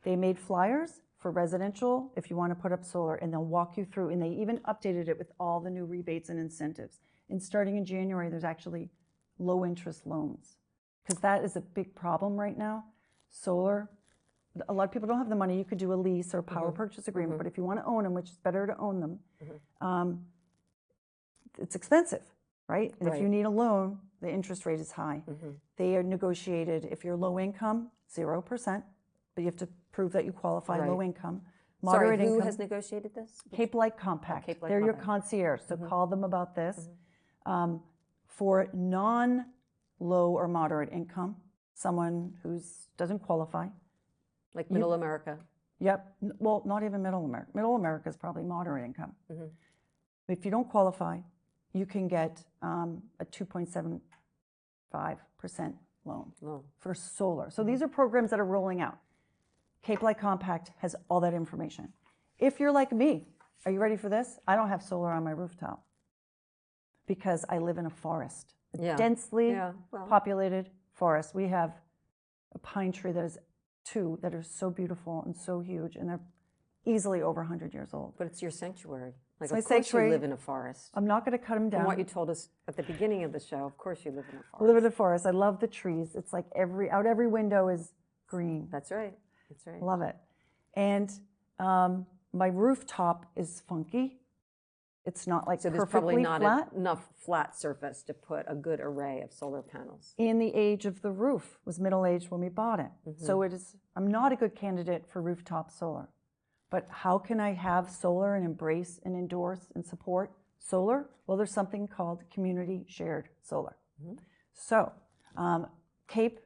They made flyers for residential if you want to put up solar, and they'll walk you through, and they even updated it with all the new rebates and incentives. And starting in January, there's actually low interest loans, because that is a big problem right now. Solar, a lot of people don't have the money. You could do a lease or a power purchase agreement, but if you want to own them, which is better to own them, it's expensive, right? And if you need a loan, the interest rate is high. They are negotiated. If you're low income, 0%, but you have to prove that you qualify low income. Moderate Sorry, who income. has negotiated this? Cape Light Compact. They're your concierge, so call them about this. For non-low or moderate income, someone who doesn't qualify. Like middle America. Yep. Well, not even middle America. Middle America is probably moderate income. If you don't qualify, you can get a 2.75% loan for solar. So these are programs that are rolling out. Cape Light Compact has all that information. If you're like me, are you ready for this? I don't have solar on my rooftop because I live in a forest, a densely populated forest. We have a pine tree that is 2 that are so beautiful and so huge, and they're easily over 100 years old. But it's your sanctuary. Like, It's my of course sanctuary. you live in a forest. I'm not going to cut them down. From what you told us at the beginning of the show, of course you live in a forest. I live in a forest. I love the trees. It's like every window is green. That's right. That's right. Love it. And my rooftop is funky. It's not like so there's perfectly probably not flat. enough flat surface to put a good array of solar panels. And the age of the roof was middle-aged when we bought it. So I'm not a good candidate for rooftop solar. But how can I have solar and embrace and endorse and support solar? Well, there's something called community shared solar. So Cape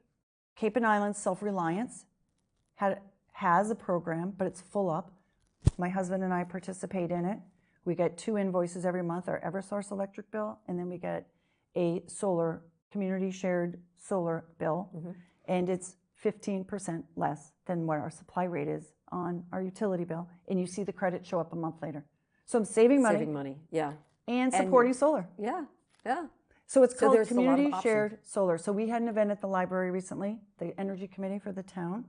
and Islands Self-Reliance has a program, but it's full up. My husband and I participate in it. We get 2 invoices every month, our Eversource electric bill, and then we get a solar community shared solar bill, and it's 15% less than what our supply rate is on our utility bill, and you see the credit show up a month later. So I'm saving money. Saving money, yeah. And supporting solar. Yeah, yeah. So it's called there's a lot of community options. shared solar. So we had an event at the library recently, the energy committee for the town.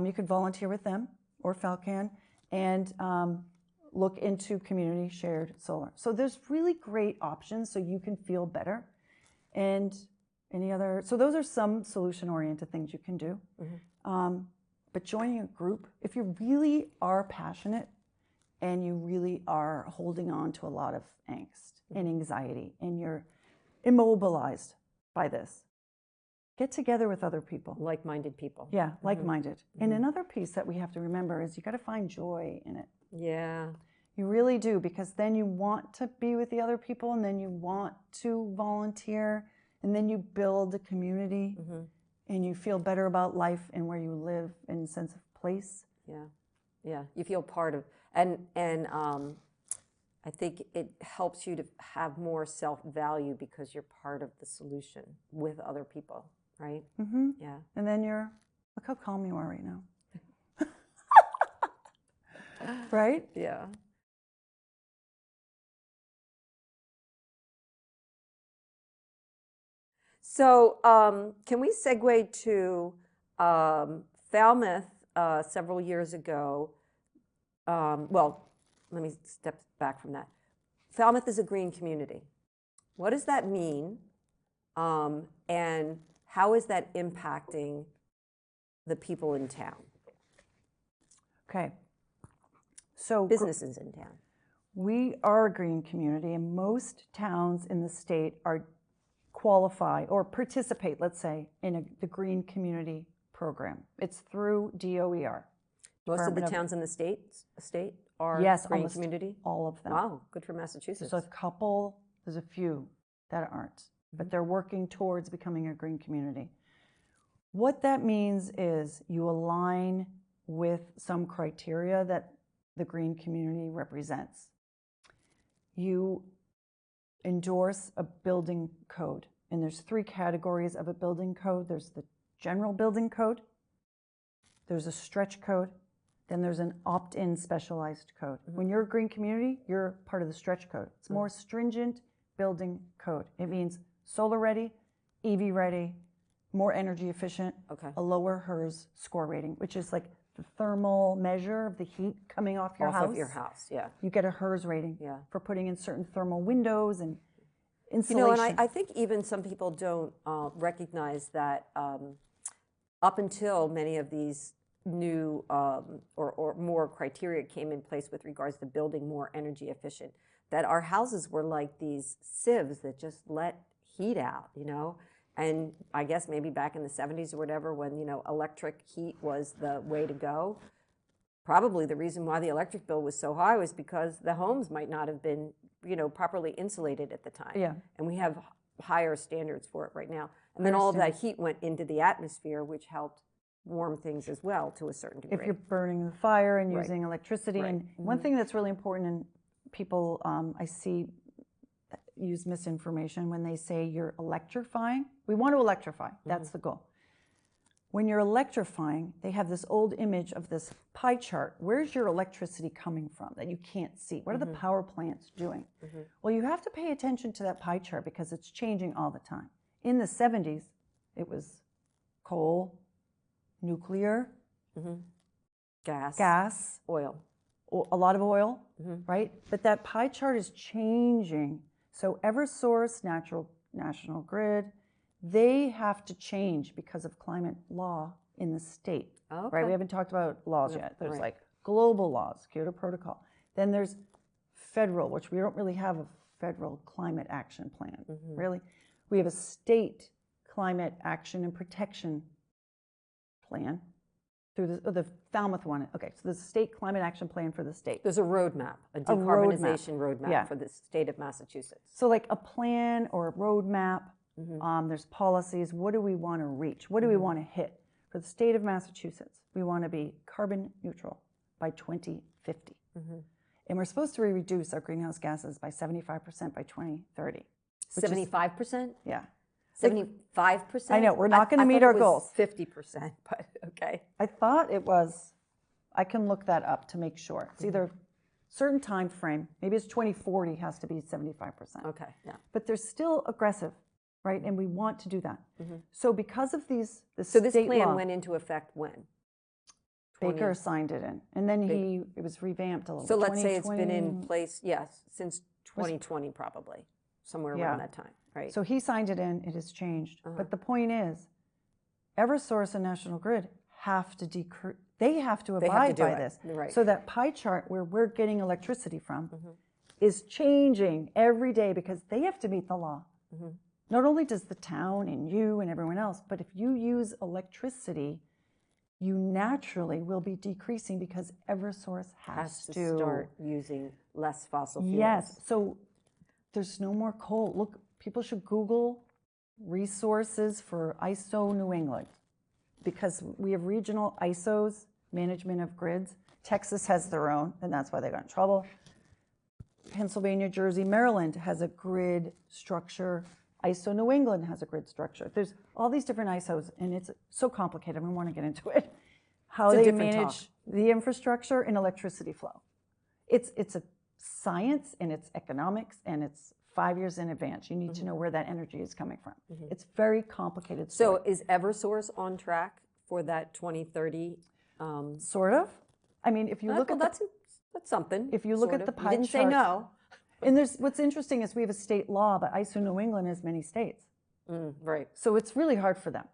You could volunteer with them or Falcan and look into community shared solar. So there's really great options so you can feel better. And so those are some solution-oriented things you can do. But joining a group, if you really are passionate and you really are holding on to a lot of angst and anxiety and you're immobilized by this, get together with other people. Like-minded people. Yeah, like-minded. And another piece that we have to remember is you got to find joy in it. Yeah. You really do, because then you want to be with the other people, and then you want to volunteer, and then you build a community, and you feel better about life and where you live and sense of place. Yeah, yeah. You feel part of, and I think it helps you to have more self-value because you're part of the solution with other people, right? Yeah. And then look how calm you are right now. Right? Yeah. So can we segue to Falmouth several years ago? Well, let me step back from that. Falmouth is a green community. What does that mean? And how is that impacting the people in town? Okay. So businesses in town. We are a green community, and most towns in the state qualify or participate, let's say, in the Green Community Program. It's through DOER. Most of the towns in the state are green community? All of them. Wow, good for Massachusetts. There's a few that aren't, but they're working towards becoming a green community. What that means is you align with some criteria that the green community represents. You endorse a building code, and there's 3 categories of a building code. There's the general building code, there's a stretch code, then there's an opt-in specialized code. When you're a green community, you're part of the stretch code. It's more stringent building code. It means solar ready, EV ready, more energy efficient, a lower HERS score rating, which is like the thermal measure of the heat coming off your house. Off of your house, yeah. You get a HERS rating for putting in certain thermal windows and insulation. You know, and I think even some people don't recognize that up until many of these new or more criteria came in place with regards to building more energy efficient, that our houses were like these sieves that just let heat out, you know? And I guess maybe back in the 70s or whatever, when, you know, electric heat was the way to go, probably the reason why the electric bill was so high was because the homes might not have been, you know, properly insulated at the time. Yeah. And we have higher standards for it right now. And then all of that heat went into the atmosphere, which helped warm things as well to a certain degree. If you're burning the fire and using electricity. And one thing that's really important, and people I see use misinformation when they say you're electrifying. We want to electrify. That's the goal. When you're electrifying, they have this old image of this pie chart. Where's your electricity coming from that you can't see? What are the power plants doing? Well, you have to pay attention to that pie chart because it's changing all the time. In the 70s, it was coal, nuclear, gas, oil, a lot of oil, right? But that pie chart is changing. So Eversource, National Grid, they have to change because of climate law in the state, right? We haven't talked about laws yet. There's like global laws, Kyoto Protocol. Then there's federal, which we don't really have a federal climate action plan, really. We have a state climate action and protection plan through the Falmouth one. Okay, so there's a state climate action plan for the state. There's a roadmap, a decarbonization roadmap for the state of Massachusetts. So like a plan or a roadmap, there's policies. What do we want to reach? What do we want to hit? For the state of Massachusetts, we want to be carbon neutral by 2050. And we're supposed to reduce our greenhouse gases by 75% by 2030. 75%? Yeah. 75%? I know, we're not going to meet our goals. 50%, but okay. I thought it was, I can look that up to make sure. It's either certain time frame, maybe it's 2040 has to be 75%. Okay, yeah. But they're still aggressive, right? And we want to do that. So because of these, So this plan went into effect when? Baker signed it in, and then it was revamped a little So bit. let's say it's been in place, yes, since 2020 probably, somewhere around that time, right? So he signed it in, it has changed. But the point is, Eversource and National Grid have to decrease, they have to abide by this. Right. So that pie chart where we're getting electricity from is changing every day because they have to meet the law. Not only does the town and you and everyone else, but if you use electricity, you naturally will be decreasing because Eversource has to start using less fossil fuels. Yes, so there's no more coal. Look, people should Google resources for ISO New England because we have regional ISOs, management of grids. Texas has their own, and that's why they got in trouble. Pennsylvania, Jersey, Maryland has a grid structure. ISO New England has a grid structure. There's all these different ISOs, and it's so complicated. I don't want to get into it. How they manage the infrastructure and electricity flow. It's a science, and it's economics, and it's 5 years in advance. You need to know where that energy is coming from. It's very complicated. So is Eversource on track for that 2030? Sort of. I mean, if you look at that's something. If you look at the pie chart. You didn't say no. And what's interesting is we have a state law, but ISO New England has many states. Right. So it's really hard for them.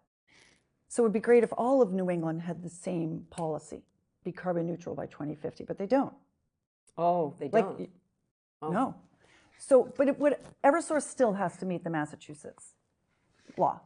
So it would be great if all of New England had the same policy, be carbon neutral by 2050, but they don't. Oh, they don't? No. So, but Eversource still has to meet the Massachusetts law.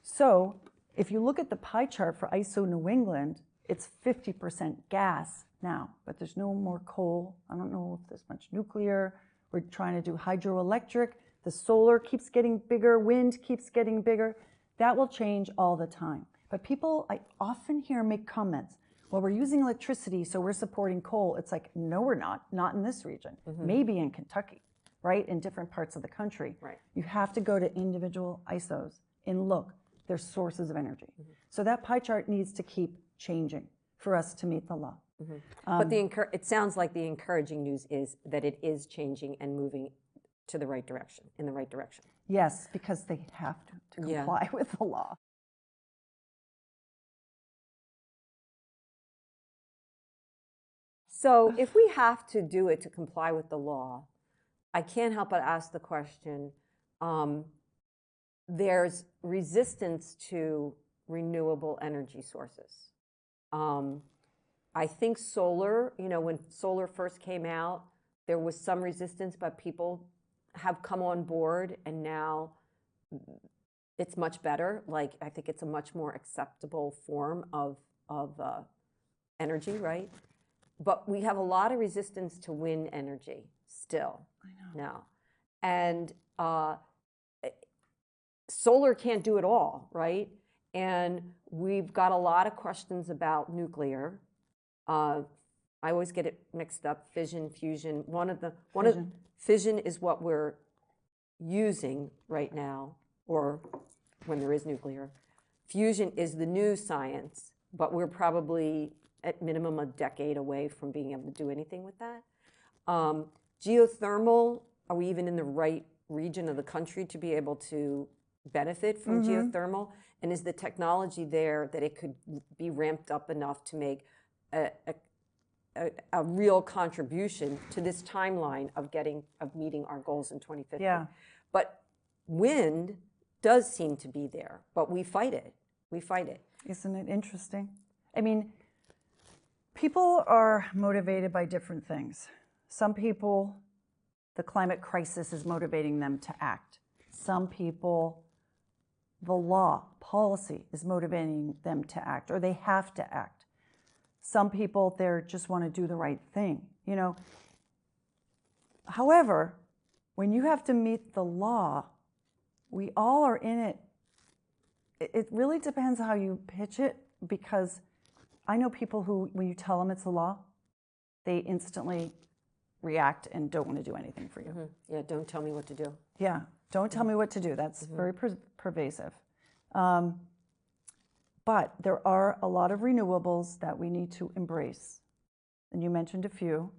So if you look at the pie chart for ISO New England, it's 50% gas now, but there's no more coal. I don't know if there's much nuclear. We're trying to do hydroelectric. The solar keeps getting bigger. Wind keeps getting bigger. That will change all the time. But people, I often hear make comments, well, we're using electricity, so we're supporting coal. It's like, no, we're not in this region. Maybe in Kentucky, right? In different parts of the country. Right. You have to go to individual ISOs and look, they're sources of energy. So that pie chart needs to keep changing for us to meet the law. But it sounds like the encouraging news is that it is changing and moving to the right direction, in the right direction. Yes, because they have to comply with the law. So if we have to do it to comply with the law, I can't help but ask the question, there's resistance to renewable energy sources. I think solar, when solar first came out, there was some resistance, but people have come on board and now it's much better. Like, I think it's a much more acceptable form of energy, right? But we have a lot of resistance to wind energy still. I know. Now. And solar can't do it all, right? And we've got a lot of questions about nuclear. I always get it mixed up, fission, fusion. Fission is what we're using right now, or when there is nuclear. Fusion is the new science, but we're probably at minimum a decade away from being able to do anything with that. Geothermal, are we even in the right region of the country to be able to benefit from geothermal? And is the technology there that it could be ramped up enough to make a real contribution to this timeline of meeting our goals in 2050? Yeah. But wind does seem to be there, but we fight it. We fight it. Isn't it interesting? I mean, people are motivated by different things. Some people, the climate crisis is motivating them to act. Some people, the law, policy is motivating them to act, or they have to act. Some people, they just want to do the right thing, However, when you have to meet the law, we all are in it. It really depends how you pitch it, because I know people who, when you tell them it's the law, they instantly react and don't want to do anything for you. Yeah, don't tell me what to do. Yeah, don't tell me what to do. That's very pervasive. But there are a lot of renewables that we need to embrace. And you mentioned a few.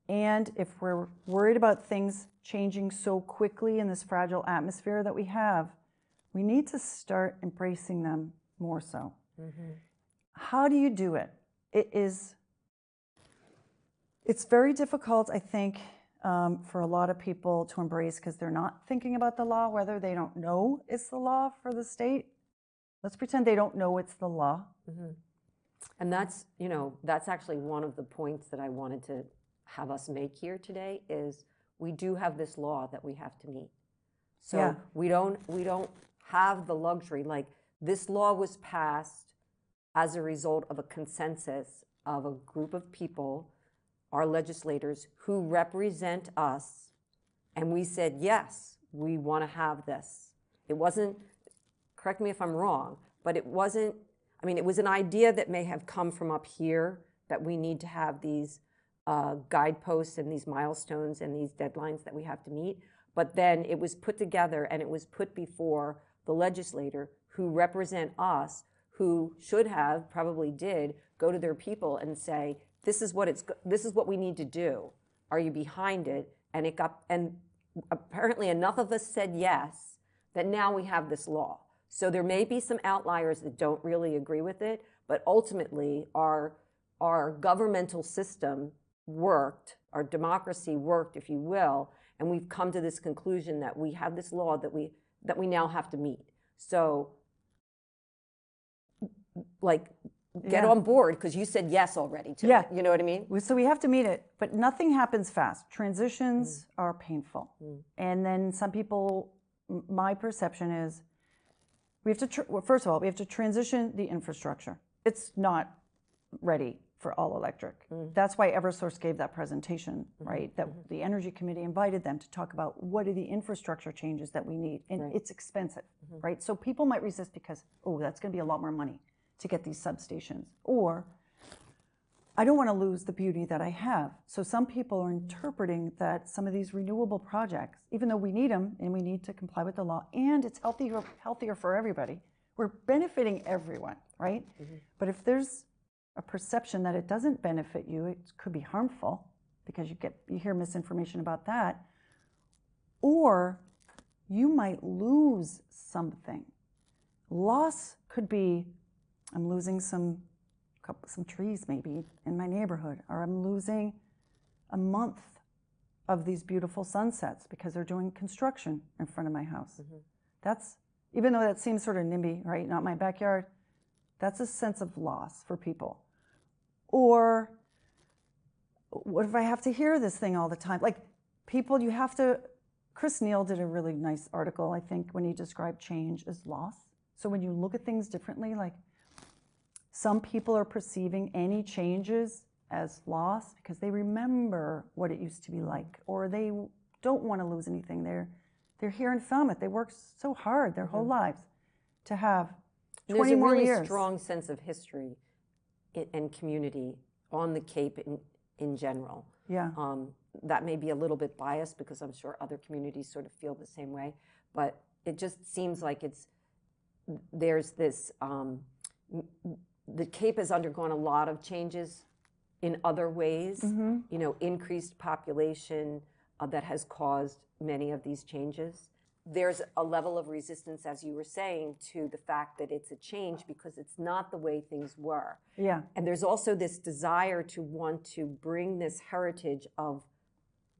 And if we're worried about things changing so quickly in this fragile atmosphere that we have, we need to start embracing them more so. How do you do it? It's very difficult, I think, for a lot of people to embrace because they're not thinking about the law, whether they don't know it's the law for the state. Let's pretend they don't know it's the law. And that's, you know, that's actually one of the points that I wanted to have us make here today is we do have this law that we have to meet. So we don't have the luxury, like this law was passed as a result of a consensus of a group of people, our legislators, who represent us, and we said, yes, we want to have this. It wasn't, correct me if I'm wrong, but it wasn't, I mean, it was an idea that may have come from up here that we need to have these guideposts and these milestones and these deadlines that we have to meet. But then it was put together and it was put before the legislator who represent us, who should have, probably did, go to their people and say, this is what we need to do. Are you behind it? And it got, and apparently enough of us said yes, that now we have this law. So there may be some outliers that don't really agree with it, but ultimately our governmental system worked, our democracy worked, if you will, and we've come to this conclusion that we have this law that we now have to meet. So, like, get on board, because you said yes already to it. You know what I mean? So we have to meet it, but nothing happens fast. Transitions are painful. And then some people, my perception is, we have to, well, first of all, we have to transition the infrastructure. It's not ready for all electric. That's why Eversource gave that presentation, right? That the Energy Committee invited them to talk about what are the infrastructure changes that we need. And it's expensive, right? So people might resist because, oh, that's gonna be a lot more money to get these substations. Or, I don't wanna lose the beauty that I have. So some people are interpreting that some of these renewable projects, even though we need them and we need to comply with the law, and it's healthier for everybody, we're benefiting everyone, right? But if there's a perception that it doesn't benefit you, it could be harmful because you hear misinformation about that, or you might lose something. Loss could be, I'm losing some trees maybe in my neighborhood, or I'm losing a month of these beautiful sunsets because they're doing construction in front of my house. That's, even though that seems sort of NIMBY, right, not my backyard, that's a sense of loss for people. Or what if I have to hear this thing all the time? Like, people, you have to, Chris Neal did a really nice article, I think, when he described change as loss. So when you look at things differently, like some people are perceiving any changes as loss because they remember what it used to be like, or they don't want to lose anything. They're here in Falmouth. They worked so hard their whole lives to have 20 more years. There's a really strong sense of history and community on the Cape in general. That may be a little bit biased because I'm sure other communities sort of feel the same way, but it just seems like there's this, the Cape has undergone a lot of changes in other ways, you know, increased population that has caused many of these changes. There's a level of resistance, as you were saying, to the fact that it's a change because it's not the way things were. And there's also this desire to want to bring this heritage of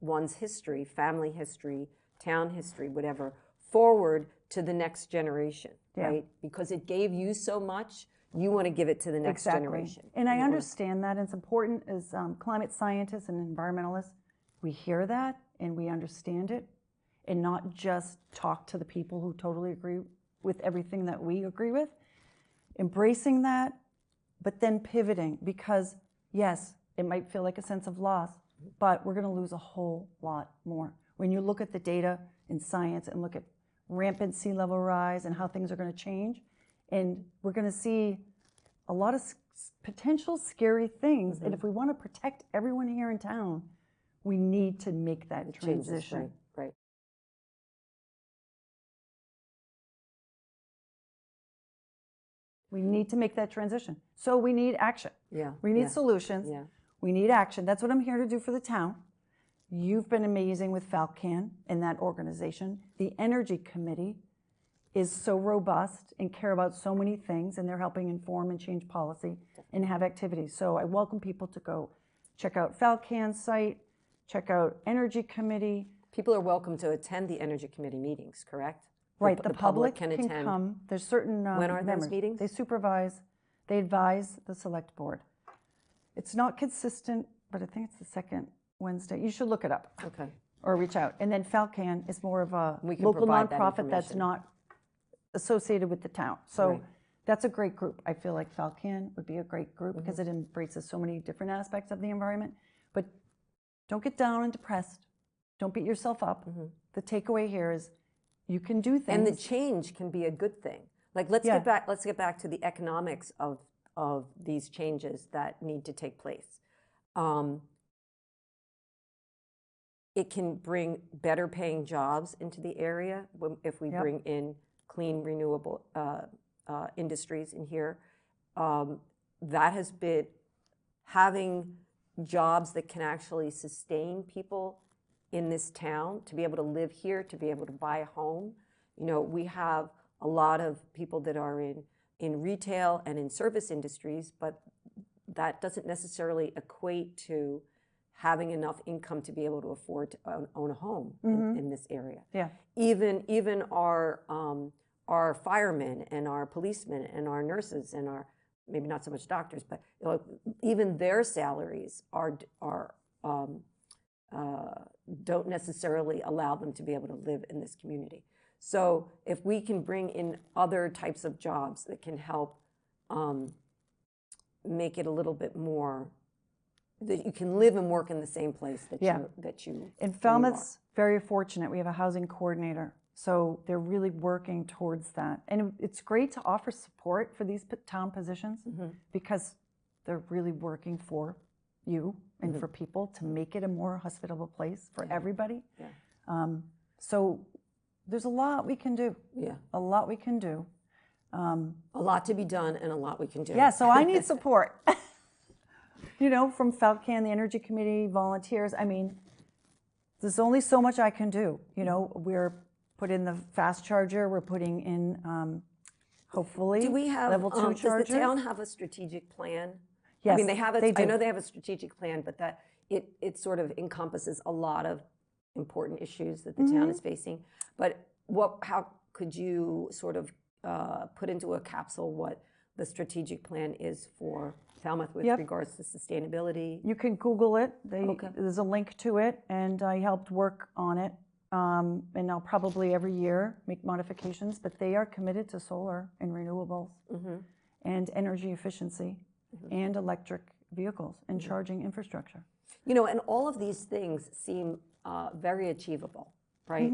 one's history, family history, town history, whatever, forward to the next generation, right? Because it gave you so much, you want to give it to the next generation. And I understand that. It's important as climate scientists and environmentalists, we hear that and we understand it, and not just talk to the people who totally agree with everything that we agree with. Embracing that, but then pivoting, because yes, it might feel like a sense of loss, but we're gonna lose a whole lot more. When you look at the data in science and look at rampant sea level rise and how things are gonna change, and we're gonna see a lot of potential scary things, and if we wanna protect everyone here in town, We need to make that It changes, transition. right. We need to make that transition. So we need action. Yeah. We need solutions. Yeah. We need action. That's what I'm here to do for the town. You've been amazing with Falcan and that organization. The Energy Committee is so robust and care about so many things, and they're helping inform and change policy and have activities. So I welcome people to go check out Falcan's site, check out Energy Committee. People are welcome to attend the Energy Committee meetings, correct? Right, the public can attend. come. There's certain When are members. those meetings? They supervise, they advise the select board. It's not consistent, but I think it's the second Wednesday. You should look it up. Okay. Or reach out. And then Falcan is more of a We can local provide that nonprofit that's information. not associated with the town. So Right. that's a great group. I feel like Falcan would be a great group because it embraces so many different aspects of the environment. But don't get down and depressed. Don't beat yourself up. The takeaway here is you can do things. And the change can be a good thing. Like let's get back to the economics of these changes that need to take place. It can bring better paying jobs into the area if we bring in clean, renewable industries in here. That has been having jobs that can actually sustain people in this town, to be able to live here, to be able to buy a home. You know, we have a lot of people that are in retail and in service industries, but that doesn't necessarily equate to having enough income to be able to afford to own a home in this area. Yeah. Even our firemen and our policemen and our nurses and our, maybe not so much doctors, but you know, even their salaries don't necessarily allow them to be able to live in this community. So if we can bring in other types of jobs that can help make it a little bit more, that you can live and work in the same place that you In Falmouth's very fortunate. We have a housing coordinator. So they're really working towards that. And it's great to offer support for these town positions because they're really working for you and for people to make it a more hospitable place for everybody. Yeah. So there's a lot we can do. Yeah. A lot we can do. A lot to be done and a lot we can do. Yeah, so I need support. You know, from Falcan, the Energy Committee, volunteers. I mean, there's only so much I can do. You know, we're put in the fast charger. We're putting in, hopefully, do we have, level 2 charger. Does the town have a strategic plan? Yes, I mean, they have. they do. I know they have a strategic plan, but that it sort of encompasses a lot of important issues that the town is facing. But how could you sort of put into a capsule what the strategic plan is for Falmouth with regards to sustainability? You can Google it. There's a link to it, and I helped work on it. And I'll probably every year make modifications, but they are committed to solar and renewables and energy efficiency and electric vehicles and charging infrastructure. You know, and all of these things seem very achievable, right?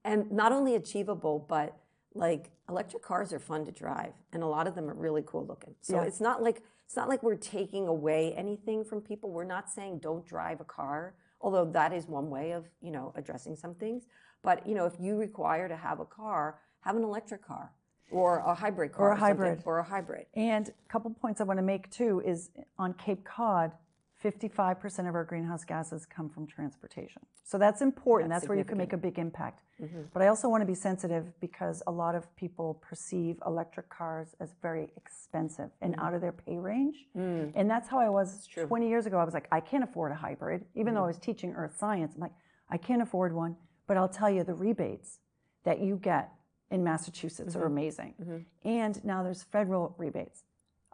And not only achievable, but like electric cars are fun to drive, and a lot of them are really cool looking. So it's not like we're taking away anything from people. We're not saying don't drive a car, although that is one way of, you know, addressing some things. But, you know, if you require to have a car, have an electric car or a hybrid car. Or a hybrid. And a couple points I want to make too is on Cape Cod, 55% of our greenhouse gases come from transportation. So that's important. That's where you can make a big impact. But I also want to be sensitive because a lot of people perceive electric cars as very expensive and out of their pay range. And that's how I was 20 years ago. I was like, I can't afford a hybrid. Even though I was teaching earth science, I'm like, I can't afford one. But I'll tell you, the rebates that you get in Massachusetts are amazing. And now there's federal rebates.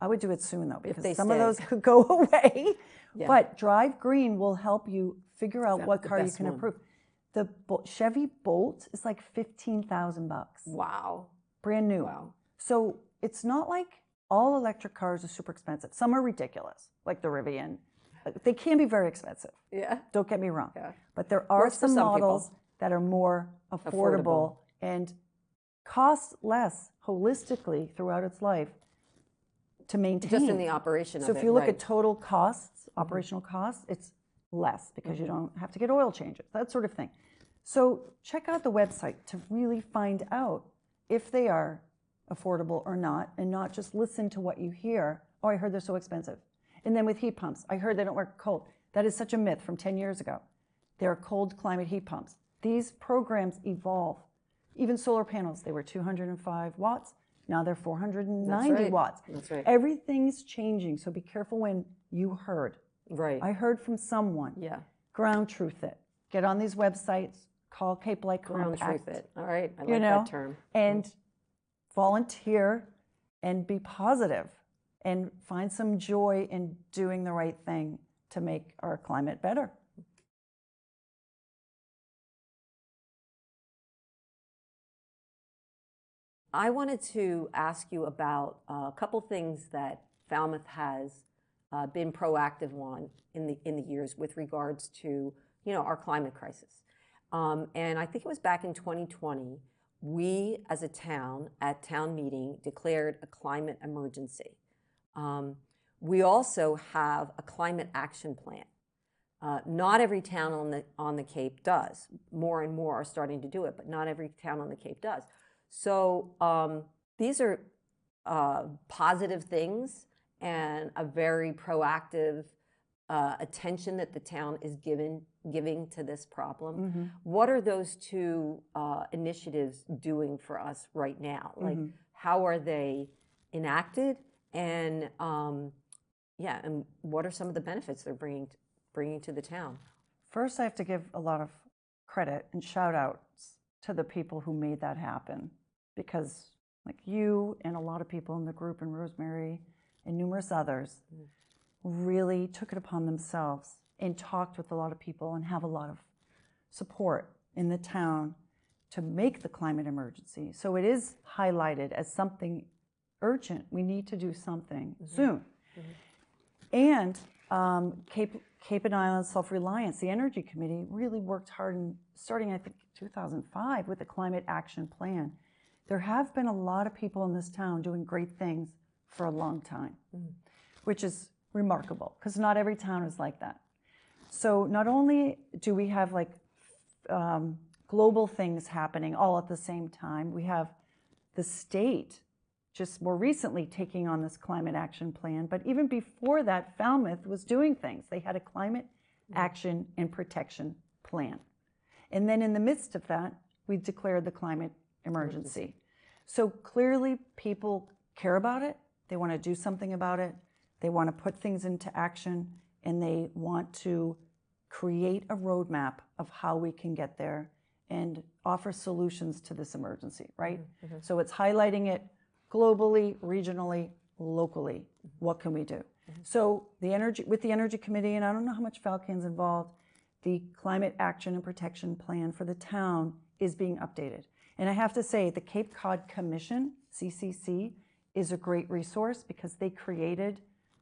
I would do it soon though, because some of those could go away. But Drive Green will help you figure out what car you can improve. The Chevy Bolt is like $15,000. Wow. Brand new. Wow. So it's not like all electric cars are super expensive. Some are ridiculous, like the Rivian. They can be very expensive. Yeah. Don't get me wrong. Yeah. But there are some models people that are more affordable and cost less holistically throughout its life to maintain. Just in the operation of it. So if you look at total costs, operational costs, it's less because you don't have to get oil changes, that sort of thing. So check out the website to really find out if they are affordable or not, and not just listen to what you hear. Oh, I heard they're so expensive. And then with heat pumps, I heard they don't work cold. That is such a myth from 10 years ago. There are cold climate heat pumps. These programs evolve. Even solar panels, they were 205 watts. Now they're 490 watts. That's right. Everything's changing, so be careful when you heard. Right. I heard from someone. Yeah. Ground truth it. Get on these websites. Call Cape Light Ground Compact. truth it. All right. I like that term. And volunteer and be positive and find some joy in doing the right thing to make our climate better. I wanted to ask you about a couple things that Falmouth has been proactive on in the years with regards to our climate crisis. And I think it was back in 2020, we as a town at town meeting declared a climate emergency. We also have a climate action plan. Not every town on the Cape does. More and more are starting to do it, but not every town on the Cape does. So these are positive things and a very proactive attention that the town is giving to this problem. Mm-hmm. What are those two initiatives doing for us right now? Like, how are they enacted, and and what are some of the benefits they're bringing to the town? First, I have to give a lot of credit and shout outs to the people who made that happen, because like you and a lot of people in the group, and Rosemary and numerous others, really took it upon themselves and talked with a lot of people and have a lot of support in the town to make the climate emergency. So it is highlighted as something urgent. We need to do something soon. And Cape and Island Self-Reliance, the Energy Committee, really worked hard in starting, I think, 2005 with the Climate Action Plan. There have been a lot of people in this town doing great things for a long time, which is remarkable, because not every town is like that. So not only do we have like global things happening all at the same time, we have the state just more recently taking on this climate action plan, but even before that, Falmouth was doing things. They had a climate action and protection plan. And then in the midst of that, we declared the climate emergency. So clearly people care about it, they want to do something about it, they want to put things into action, and they want to create a roadmap of how we can get there and offer solutions to this emergency, right? So it's highlighting it globally, regionally, locally. What can we do? So with the Energy Committee, and I don't know how much Falcon's involved, the Climate Action and Protection Plan for the town is being updated. And I have to say, the Cape Cod Commission, CCC, is a great resource because they created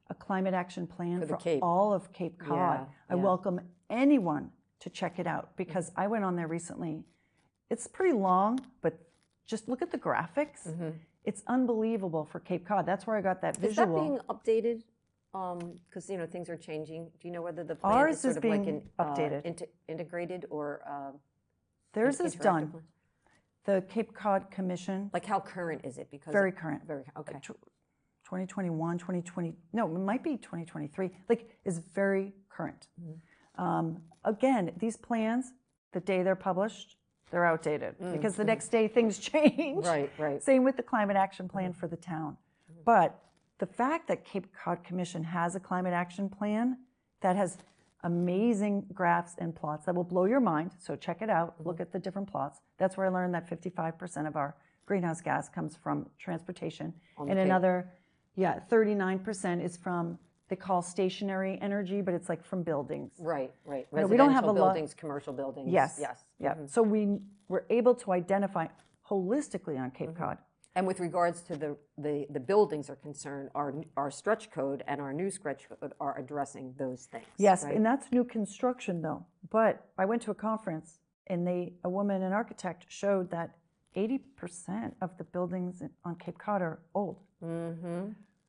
a climate action plan for all of Cape Cod. I welcome anyone to check it out, because I went on there recently. It's pretty long, but just look at the graphics. It's unbelievable for Cape Cod. That's where I got that visual. Is that being updated? Because things are changing. Do you know whether the plan is sort of like updated, integrated, or theirs is done? The Cape Cod Commission. Like, how current is it? Because very current. Very okay. 2021, 2020. No, it might be 2023. Like, is very current. Again, these plans, the day they're published, they're outdated because the next day things change. Right. Same with the Climate Action Plan for the town. But the fact that Cape Cod Commission has a Climate Action Plan that has amazing graphs and plots that will blow your mind, so check it out, look at the different plots. That's where I learned that 55% of our greenhouse gas comes from transportation, and another 39% is from, they call stationary energy, but it's like from buildings. Right. Residential we don't have a buildings, commercial buildings. Yes. So we were able to identify holistically on Cape Cod. And with regards to the buildings are concerned, our stretch code and our new stretch code are addressing those things. Yes, right? And that's new construction though. But I went to a conference, and a woman, an architect, showed that 80% of the buildings on Cape Cod are old.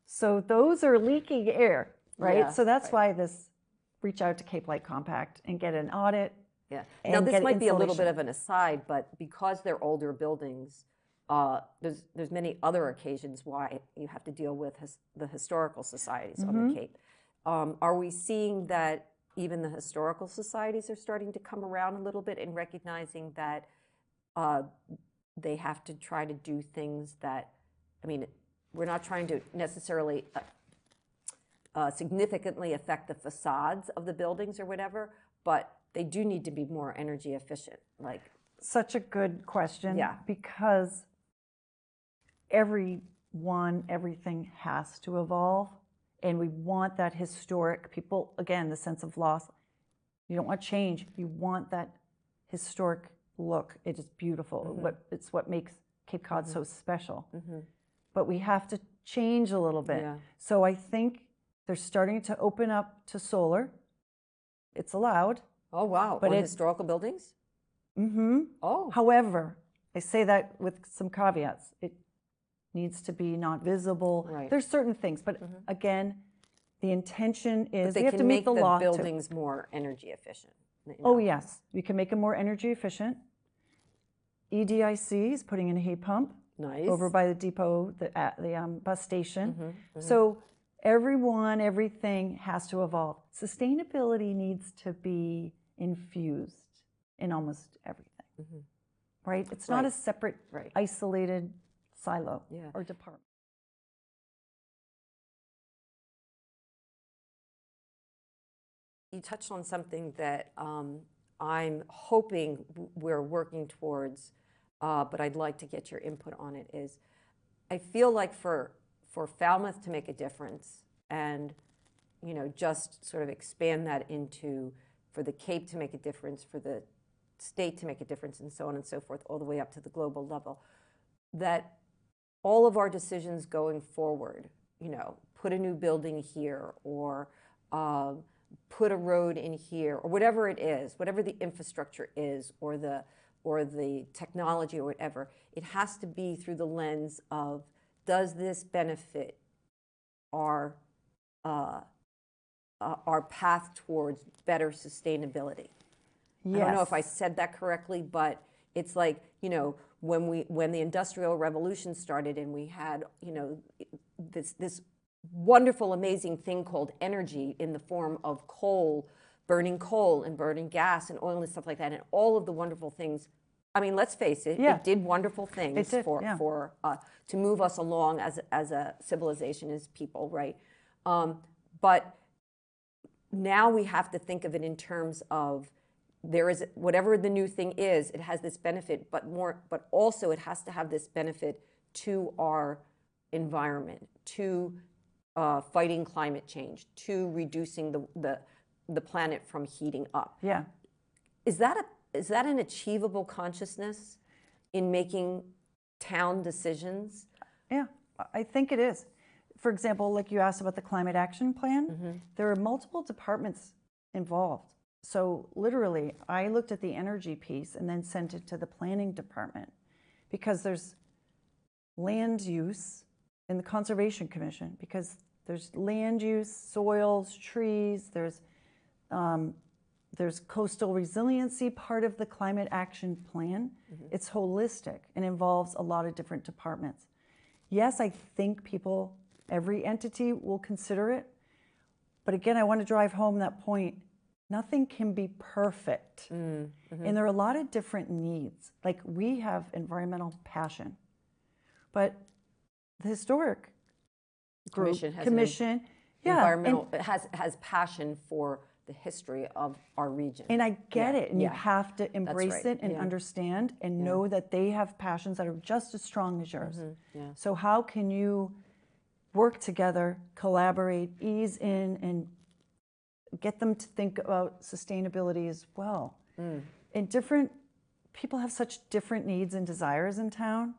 So those are leaking air, right? So that's why this reach out to Cape Light Compact and get an audit. Yeah. Now, And this get might be a little bit insulation. of an aside, but because they're older buildings, there's many other occasions why you have to deal with the historical societies on the Cape. Are we seeing that even the historical societies are starting to come around a little bit in recognizing that they have to try to do things that, I mean, we're not trying to necessarily significantly affect the facades of the buildings or whatever, but they do need to be more energy efficient. Like, such a good question. Yeah. Because everything has to evolve, and we want that historic people, again, the sense of loss. You don't want change, you want that historic look. It is beautiful. It's what makes Cape Cod so special. But we have to change a little bit. Yeah. So I think they're starting to open up to solar. It's allowed. oh wow, But on it- historical buildings? Oh, However, I say that with some caveats. It needs to be not visible. Right. There's certain things, but again, the intention is they we have can to meet make the law too. buildings more energy efficient. you Oh know. yes, we can make them more energy efficient. EDIC is putting in a heat pump Nice. over by the depot, the bus station. So everything has to evolve. Sustainability needs to be infused in almost everything, right? It's not a Right. separate, Right. isolated silo Yeah. or department. You touched on something that I'm hoping we're working towards, but I'd like to get your input on it, is I feel like for Falmouth to make a difference and, just sort of expand that into, for the Cape to make a difference, for the state to make a difference, and so on and so forth, all the way up to the global level, that all of our decisions going forward, put a new building here, or put a road in here, or whatever it is, whatever the infrastructure is, or the technology or whatever, it has to be through the lens of, does this benefit our path towards better sustainability? Yes. I don't know if I said that correctly, but it's like, when the Industrial Revolution started and we had, this wonderful, amazing thing called energy in the form of coal and burning gas and oil and stuff like that, and all of the wonderful things. I mean, let's face it, Yeah. it did wonderful things It did, yeah. for to move us along as a civilization, as people, right? But now we have to think of it in terms of, there is, whatever the new thing is, it has this benefit, but also it has to have this benefit to our environment, to fighting climate change, to reducing the planet from heating up. Yeah. Is that an achievable consciousness in making town decisions? Yeah, I think it is. For example, like you asked about the climate action plan, there are multiple departments involved. So literally, I looked at the energy piece and then sent it to the planning department, because there's land use in the Conservation Commission, because there's land use, soils, trees, there's coastal resiliency, part of the climate action plan. It's holistic and involves a lot of different departments. Yes, I think every entity will consider it. But again, I want to drive home that point. Nothing can be perfect. And there are a lot of different needs. Like, we have environmental passion, but the historic group, commission yeah, environmental, has passion for the history of our region. and I get Yeah, it, and yeah. you have to embrace right, it and yeah. understand and know that they have passions that are just as strong as yours. Yeah. So how can you work together, collaborate, ease in, and get them to think about sustainability as well? And different people have such different needs and desires in town,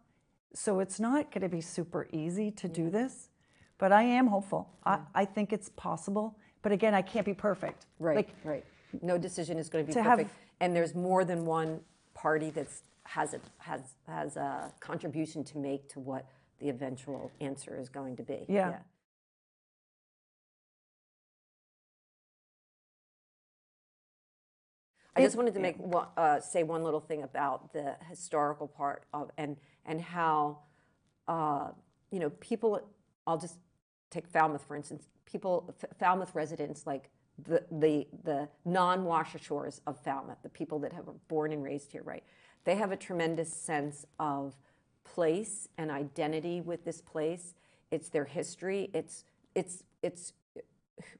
so it's not going to be super easy to do this, but I am hopeful. I think it's possible, but again, I can't be perfect. Right, right. No decision is going to be to perfect, have- and there's more than one party that has a contribution to make to what the eventual answer is going to be. Yeah. I just wanted to make say one little thing about the historical part of and how you know, people. I'll just take Falmouth for instance. Falmouth residents, like the non-Washer Shores of Falmouth, the people that have been born and raised here, right? They have a tremendous sense of place and identity with this place. It's their history. It's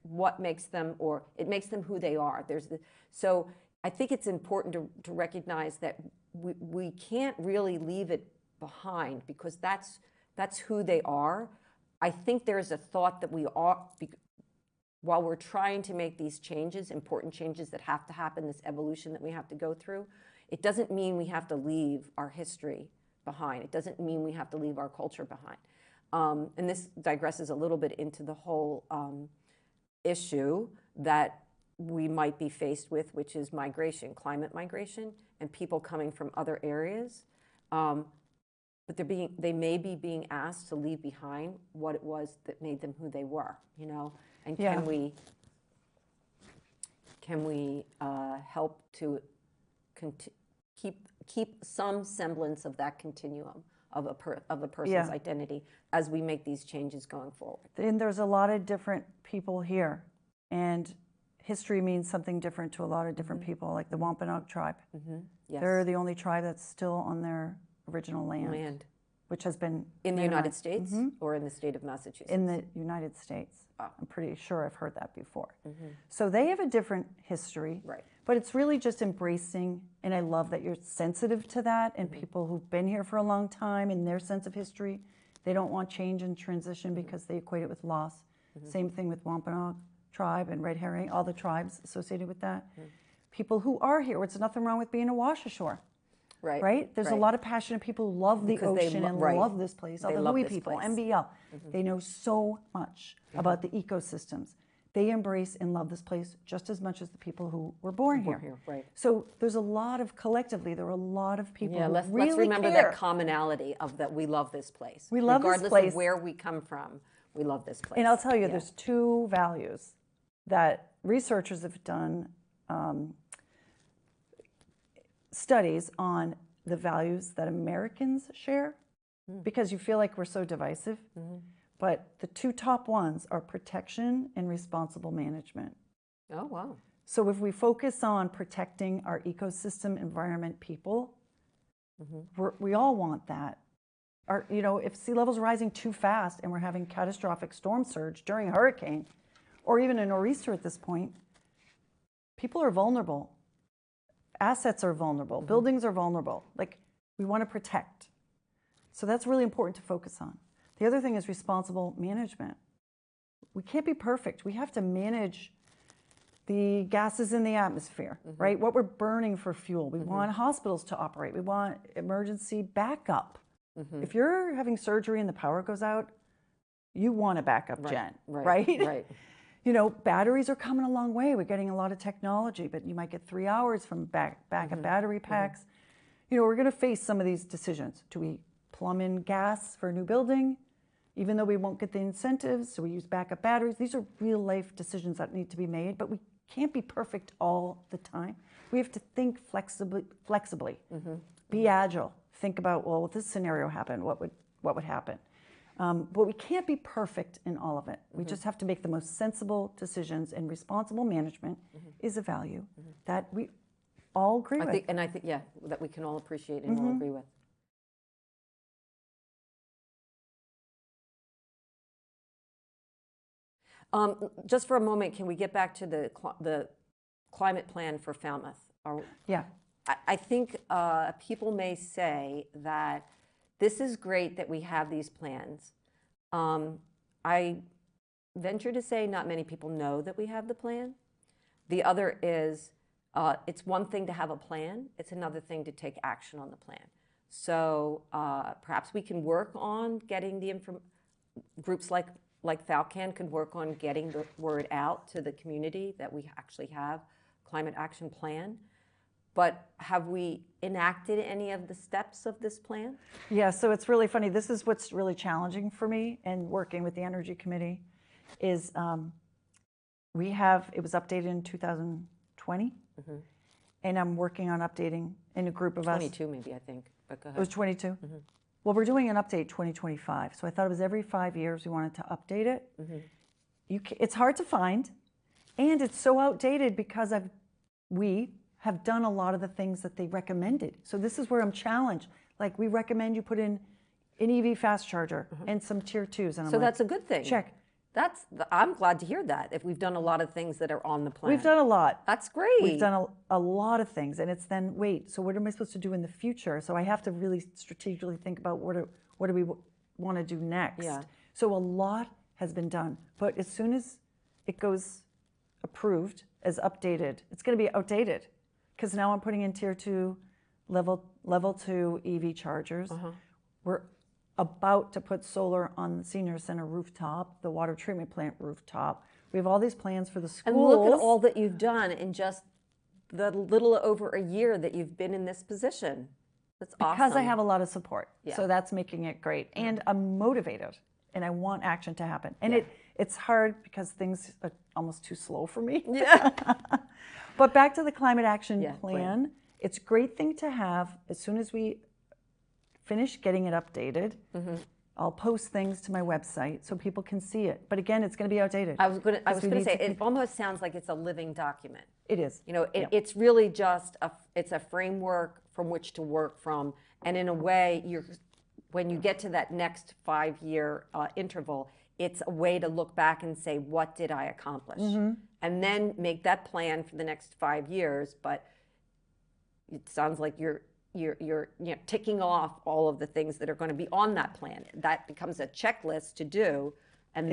what makes them, or it makes them who they are. So I think it's important to recognize that we can't really leave it behind, because that's who they are. I think there's a thought that we are, while we're trying to make these changes, important changes that have to happen, this evolution that we have to go through, it doesn't mean we have to leave our history behind. It doesn't mean we have to leave our culture behind. And this digresses a little bit into the whole issue that we might be faced with, which is migration, climate migration, and people coming from other areas. But they may be being asked to leave behind what it was that made them who they were, you know? And can we help to keep some semblance of that continuum of a person's identity as we make these changes going forward? And there's a lot of different people here, and history means something different to a lot of different people, like the Wampanoag tribe. Yes. They're the only tribe that's still on their original land. Which has been in the United States or in the state of Massachusetts? In the United States. Oh. I'm pretty sure I've heard that before. So they have a different history, right? But it's really just embracing, and I love that you're sensitive to that, and people who've been here for a long time and their sense of history, they don't want change and transition because they equate it with loss. Same thing with Wampanoag tribe and Red Herring, all the tribes associated with that. People who are here, it's nothing wrong with being a wash ashore. Right? There's a lot of passionate people who love the ocean and love this place. All the Hui people, MBL, they know so much about the ecosystems. They embrace and love this place just as much as the people who were born here. Right. So there's a lot of, collectively, there are a lot of people who let's really remember care. that commonality of that we love this place. We love this place. Regardless of where we come from, we love this place. And I'll tell you, there's two values that researchers have done studies on the values that Americans share, because you feel like we're so divisive. But the two top ones are protection and responsible management. Oh, wow. So if we focus on protecting our ecosystem, environment, people, we all want that. You know, if sea levels are rising too fast and we're having catastrophic storm surge during a hurricane, or even a nor'easter at this point, people are vulnerable. Assets are vulnerable. Buildings are vulnerable. Like, we want to protect. So that's really important to focus on. The other thing is responsible management. We can't be perfect. We have to manage the gases in the atmosphere, right? What we're burning for fuel. We want hospitals to operate. We want emergency backup. If you're having surgery and the power goes out, you want a backup gen, right? You know, batteries are coming a long way. We're getting a lot of technology, but you might get 3 hours from backup battery packs. You know, we're going to face some of these decisions. Do we plumb in gas for a new building, even though we won't get the incentives? So we use backup batteries. These are real life decisions that need to be made, but we can't be perfect all the time. We have to think flexibly, be agile. Think about, well, if this scenario happened, what would happen? But we can't be perfect in all of it. We just have to make the most sensible decisions, and responsible management is a value that we all agree with. I think, that we can all appreciate and all agree with. Just for a moment, can we get back to the climate plan for Falmouth? I think people may say that this is great that we have these plans. I venture to say not many people know that we have the plan. The other is, it's one thing to have a plan, it's another thing to take action on the plan. So perhaps we can work on getting the groups like Falcan could work on getting the word out to the community that we actually have a climate action plan. But have we enacted any of the steps of this plan? Yeah, so it's really funny. This is what's really challenging for me, and working with the Energy Committee is it was updated in 2020, and I'm working on updating in a group of us. 22 maybe, I think, but go ahead. It was 22? Well, we're doing an update 2025, so I thought it was every 5 years we wanted to update it. It's hard to find, and it's so outdated because we have done a lot of the things that they recommended. So this is where I'm challenged. Like, we recommend you put in an EV fast charger and some tier 2s. And so that's a good thing. Check. I'm glad to hear that, if we've done a lot of things that are on the plan. We've done a lot. That's great. We've done a lot of things, and it's then, wait, so what am I supposed to do in the future? So I have to really strategically think about what do we want to do next. Yeah. So a lot has been done, but as soon as it goes approved as updated, it's going to be outdated, because now I'm putting in tier 2, level 2 EV chargers. We're about to put solar on the senior center rooftop, the water treatment plant rooftop. We have all these plans for the schools. And look at all that you've done in just the little over a year that you've been in this position. That's awesome. Because I have a lot of support. Yeah. So that's making it great. And I'm motivated, and I want action to happen. And it's hard because things are almost too slow for me. Yeah. But back to the climate action plan. It's a great thing to have. As soon as we finish getting it updated, I'll post things to my website so people can see it. But again, it's going to be outdated. I was going to say, it almost sounds like it's a living document. It is. You know, it's really just it's a framework from which to work from. And in a way, when you get to that next 5-year interval, it's a way to look back and say, what did I accomplish? And then make that plan for the next 5 years. But it sounds like you're ticking off all of the things that are going to be on that plan. That becomes a checklist to do, and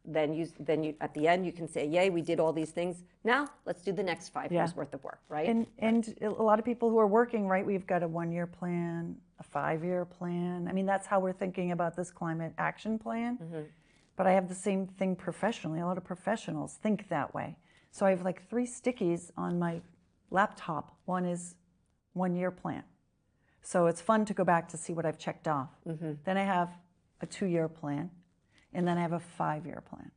then you at the end you can say, yay, we did all these things. Now let's do the next 5 years worth of work, right? And a lot of people who are working, right, we've got a 1-year plan, a 5-year plan. I mean, that's how we're thinking about this climate action plan. But I have the same thing professionally. A lot of professionals think that way. So I have like 3 stickies on my laptop. One is 1-year plan. So it's fun to go back to see what I've checked off. Then I have a 2-year plan, and then I have a 5-year plan.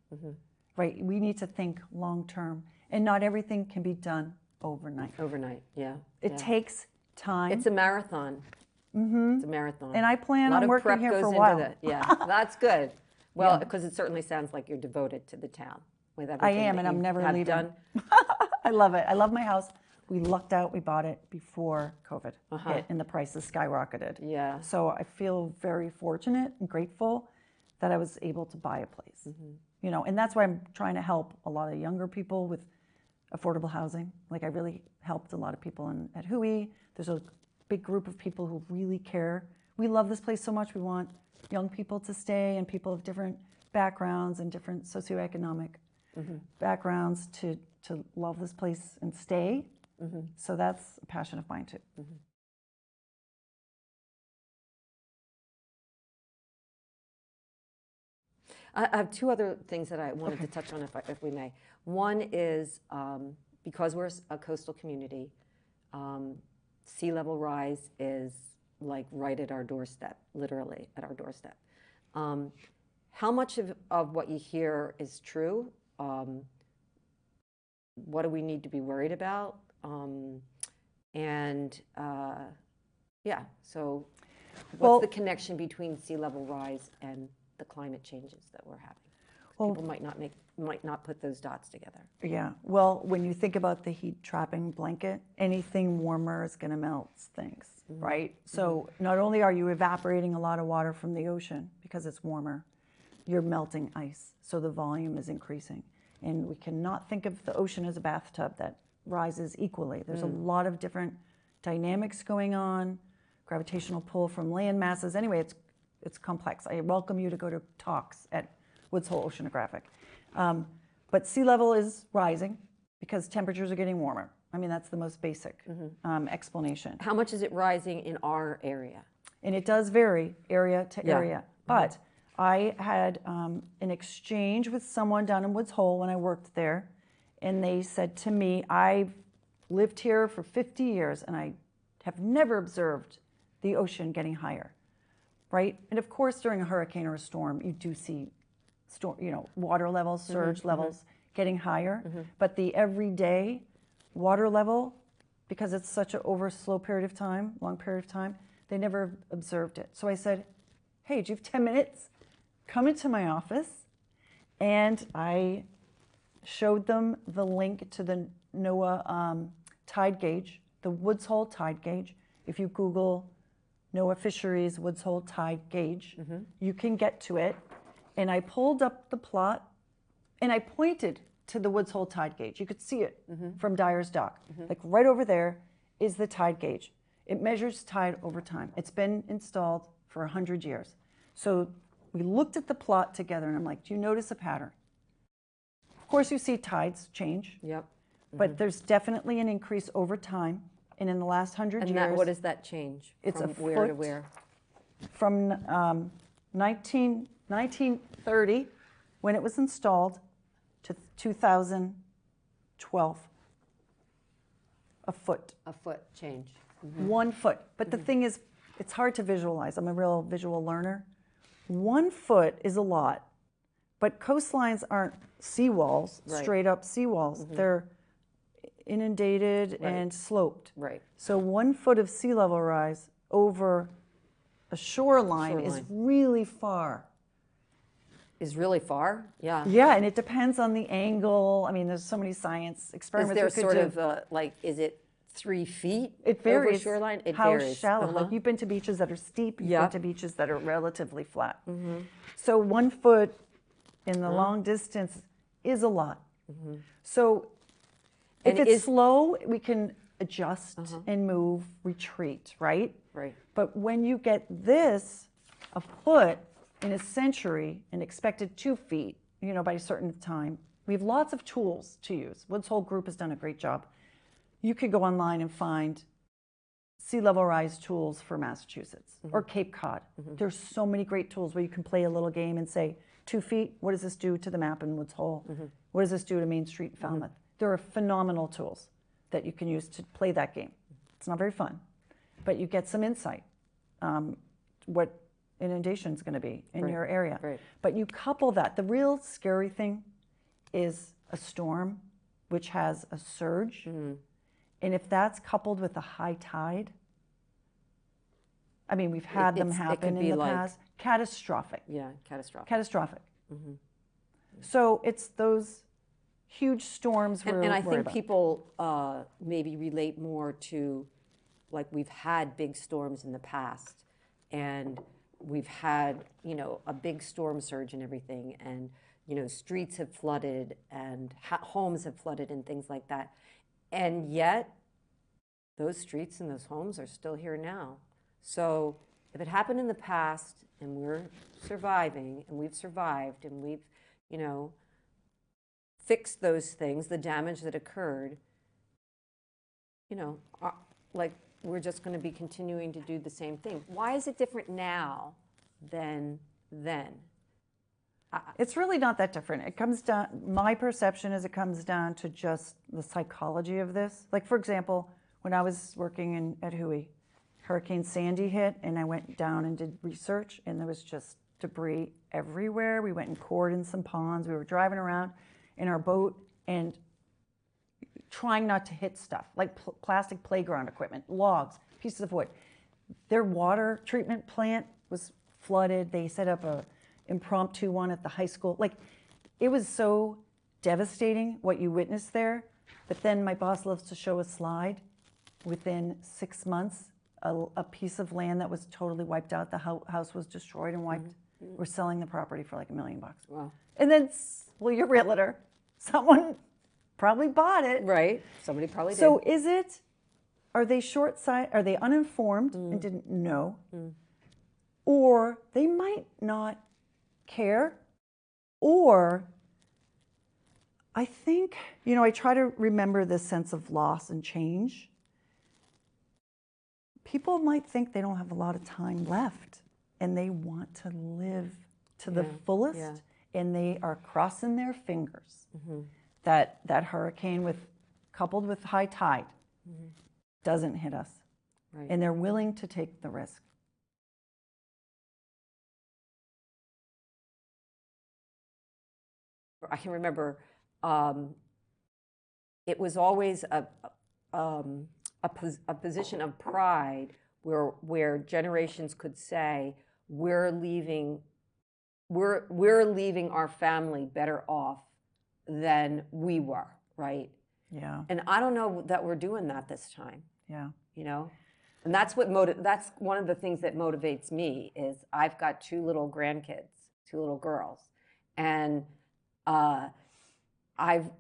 Right? We need to think long term, and not everything can be done overnight. Overnight, yeah. It takes time. It's a marathon. It's a marathon. And I plan on working here for a while. Yeah, that's good. Well, because it certainly sounds like you're devoted to the town with everything. I am, and I'm never leaving. Done. I love it. I love my house. We lucked out. We bought it before COVID hit, and the prices skyrocketed. Yeah. So I feel very fortunate and grateful that I was able to buy a place. You know, and that's why I'm trying to help a lot of younger people with affordable housing. Like, I really helped a lot of people at Hui. There's a big group of people who really care. We love this place so much. We want young people to stay, and people of different backgrounds and different socioeconomic backgrounds to love this place and stay. So that's a passion of mine too. I have 2 other things that I wanted to touch on, if we may. One is, because we're a coastal community, sea level rise is like right at our doorstep, literally at our doorstep. How much of what you hear is true? What do we need to be worried about? So what's the connection between sea level rise and the climate changes that we're having? People might not put those dots together. Yeah, well, when you think about the heat trapping blanket, anything warmer is going to melt things, right? So not only are you evaporating a lot of water from the ocean because it's warmer, you're melting ice, so the volume is increasing. And we cannot think of the ocean as a bathtub that rises equally. There's a lot of different dynamics going on, gravitational pull from land masses. Anyway, it's complex. I welcome you to go to talks at Woods Hole Oceanographic. But sea level is rising because temperatures are getting warmer. I mean, that's the most basic explanation. How much is it rising in our area? And it does vary area to area. But I had an exchange with someone down in Woods Hole when I worked there, and they said to me, I've lived here for 50 years and I have never observed the ocean getting higher, right? And of course, during a hurricane or a storm, you do see water levels, surge levels getting higher, but the everyday water level because it's such an slow period of time, long period of time, they never observed it. So I said, hey, do you have 10 minutes? Come into my office. And I showed them the link to the NOAA tide gauge, the Woods Hole tide gauge. If you Google NOAA Fisheries Woods Hole tide gauge, you can get to it. And I pulled up the plot and I pointed to the Woods Hole tide gauge. You could see it from Dyer's Dock. Like right over there is the tide gauge. It measures tide over time. It's been installed for 100 years. So we looked at the plot together and I'm like, do you notice a pattern? Of course you see tides change. Yep. But there's definitely an increase over time. And in the last 100 years. And what does that change? It's from a where foot to where? From 1930, when it was installed, to 2012. A foot. A foot change. 1 foot. But the thing is, it's hard to visualize. I'm a real visual learner. 1 foot is a lot. But coastlines aren't seawalls, straight up seawalls. They're inundated and sloped. Right. So 1 foot of sea level rise over a shoreline is really far. Is really far? Yeah. Yeah, and it depends on the angle. I mean, there's so many science experiments. Is there sort of like, is it 3 feet? It varies. Over shoreline? It how varies. shallow. Like you've been to beaches that are steep. You've been to beaches that are relatively flat. So 1 foot in the long distance is a lot. So if it's slow, we can adjust and move, retreat, right? Right. But when you get this, a foot in a century and expected 2 feet, you know, by a certain time, we have lots of tools to use. Woods Hole Group has done a great job. You could go online and find sea level rise tools for Massachusetts or Cape Cod. There's so many great tools where you can play a little game and say, 2 feet, what does this do to the map in Woods Hole? What does this do to Main Street in Falmouth? There are phenomenal tools that you can use to play that game. It's not very fun, but you get some insight what inundation is going to be in your area. Right. But you couple that. The real scary thing is a storm, which has a surge. And if that's coupled with a high tide, I mean, we've had them happen in the past. Catastrophic. Yeah, catastrophic. Catastrophic. So it's those huge storms we're And I worried think about. people maybe relate more to, like, we've had big storms in the past, and we've had, you know, a big storm surge and everything, and, you know, streets have flooded and homes have flooded and things like that. And yet, those streets and those homes are still here now. So if it happened in the past and we're surviving and we've survived and we've, you know, fixed those things, the damage that occurred, you know, like we're just going to be continuing to do the same thing. Why is it different now than then? It's really not that different. It comes down, my perception is it comes down to just the psychology of this. Like, for example, when I was working at Hui, Hurricane Sandy hit, and I went down and did research, and there was just debris everywhere. We went and cored in some ponds. We were driving around in our boat and trying not to hit stuff, like plastic playground equipment, logs, pieces of wood. Their water treatment plant was flooded. They set up a impromptu one at the high school. Like, it was so devastating what you witnessed there. But then my boss loves to show a slide. Within 6 months, a piece of land that was totally wiped out. The house was destroyed and wiped. We're selling the property for like $1 million. Wow. And then, well, your realtor, someone probably bought it. Right. Somebody probably did. So are they short-sighted? Are they uninformed and didn't know? Or they might not care? Or I think, you know, I try to remember this sense of loss and change. People might think they don't have a lot of time left and they want to live to the fullest, and they are crossing their fingers that hurricane coupled with high tide doesn't hit us. Right. And they're willing to take the risk. I can remember it was always a position of pride where generations could say, we're leaving our family better off than we were, right? Yeah. And I don't know that we're doing that this time. Yeah. You know, and that's one of the things that motivates me is I've got 2 little grandkids, 2 little girls, and I've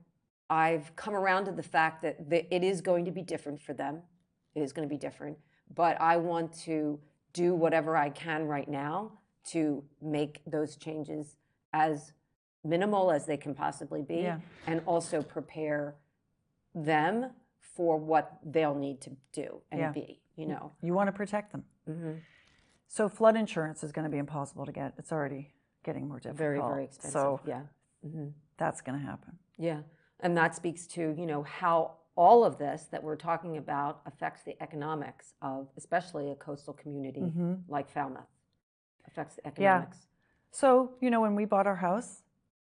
come around to the fact that it is going to be different for them. It is going to be different, but I want to do whatever I can right now to make those changes as minimal as they can possibly be, and also prepare them for what they'll need to do and be, you know. You want to protect them. Mm-hmm. So flood insurance is going to be impossible to get. It's already getting more difficult. Very, very expensive. So that's going to happen. Yeah. And that speaks to, you know, how all of this that we're talking about affects the economics of especially a coastal community like Falmouth. Affects the economics. Yeah. So, you know, when we bought our house,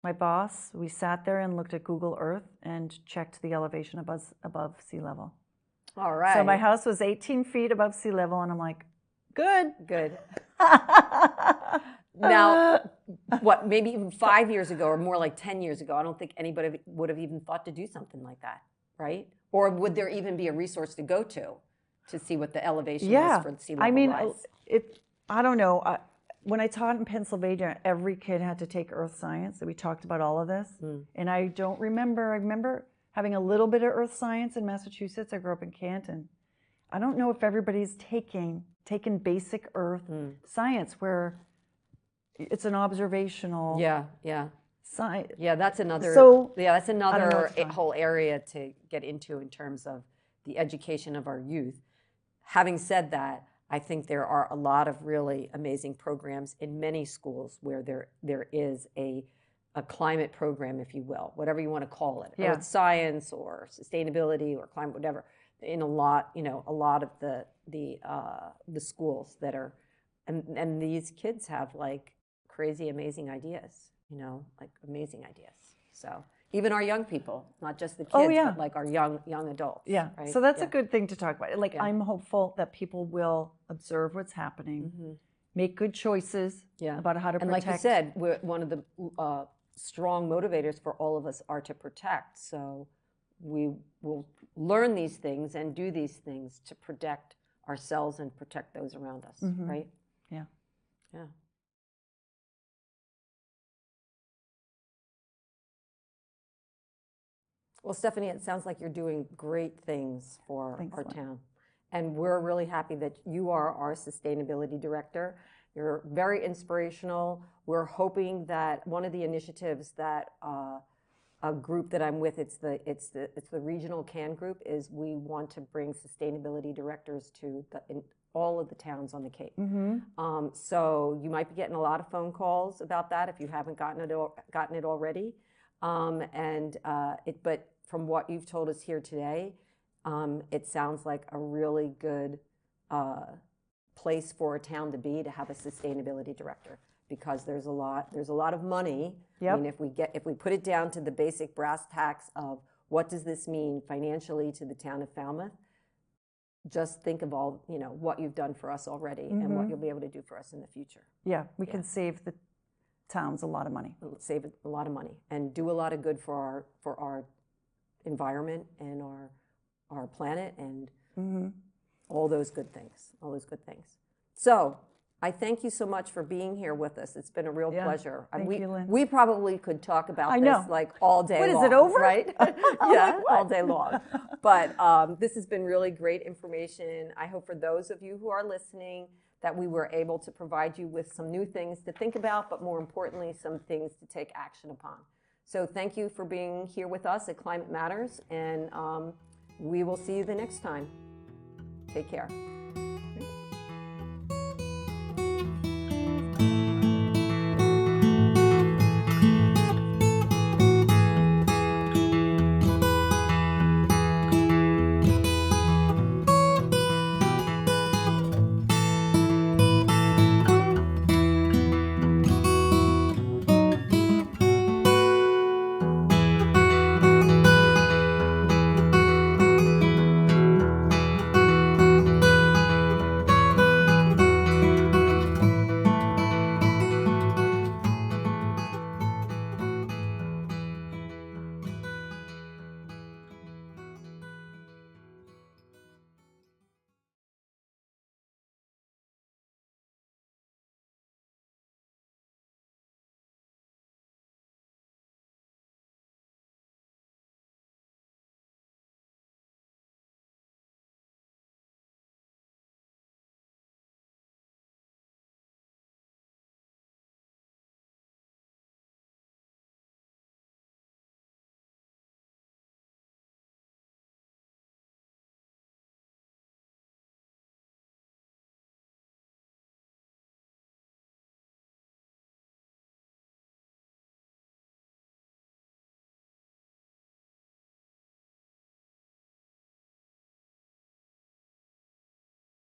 my boss, we sat there and looked at Google Earth and checked the elevation above sea level. All right. So my house was 18 feet above sea level, and I'm like, good. Good. Now, what, maybe even 5 years ago or more like 10 years ago, I don't think anybody would have even thought to do something like that, right? Or would there even be a resource to go to see what the elevation is for the sea level rise? I don't know. When I taught in Pennsylvania, every kid had to take earth science, and we talked about all of this. And I remember having a little bit of earth science in Massachusetts. I grew up in Canton. I don't know if everybody's taken basic earth science, where it's an observational science. Yeah, that's another whole area to get into in terms of the education of our youth. Having said that, I think there are a lot of really amazing programs in many schools where there is a climate program, if you will, whatever you want to call it, earth science or sustainability or climate, whatever. In a lot of the schools that are, and these kids have like crazy, amazing ideas, you know, like amazing ideas. So even our young people, not just the kids, but like our young adults. Yeah. Right? So that's a good thing to talk about. Like, I'm hopeful that people will observe what's happening, make good choices about how to protect. And like you said, one of the strong motivators for all of us are to protect. So we will learn these things and do these things to protect ourselves and protect those around us, right? Yeah. Yeah. Well, Stephanie, it sounds like you're doing great things for our town. And we're really happy that you are our sustainability director. You're very inspirational. We're hoping that one of the initiatives that a group that I'm with, it's the regional CAN group, is we want to bring sustainability directors to in all of the towns on the Cape. So you might be getting a lot of phone calls about that if you haven't gotten it already. But from what you've told us here today, it sounds like a really good place for a town to be, to have a sustainability director, because there's a lot of money. I mean, if we put it down to the basic brass tacks of what does this mean financially to the town of Falmouth, just think of all, you know, what you've done for us already and what you'll be able to do for us in the future. Yeah, we can save the towns a lot of money. Save a lot of money and do a lot of good for our environment and our planet and all those good things. So I thank you so much for being here with us. It's been a real pleasure. Thank you, Lyn. We probably could talk about this like all day long. What, is it over? Right? Yeah, all day long. But this has been really great information. I hope for those of you who are listening that we were able to provide you with some new things to think about, but more importantly, some things to take action upon. So thank you for being here with us at Climate Matters, and we will see you the next time. Take care.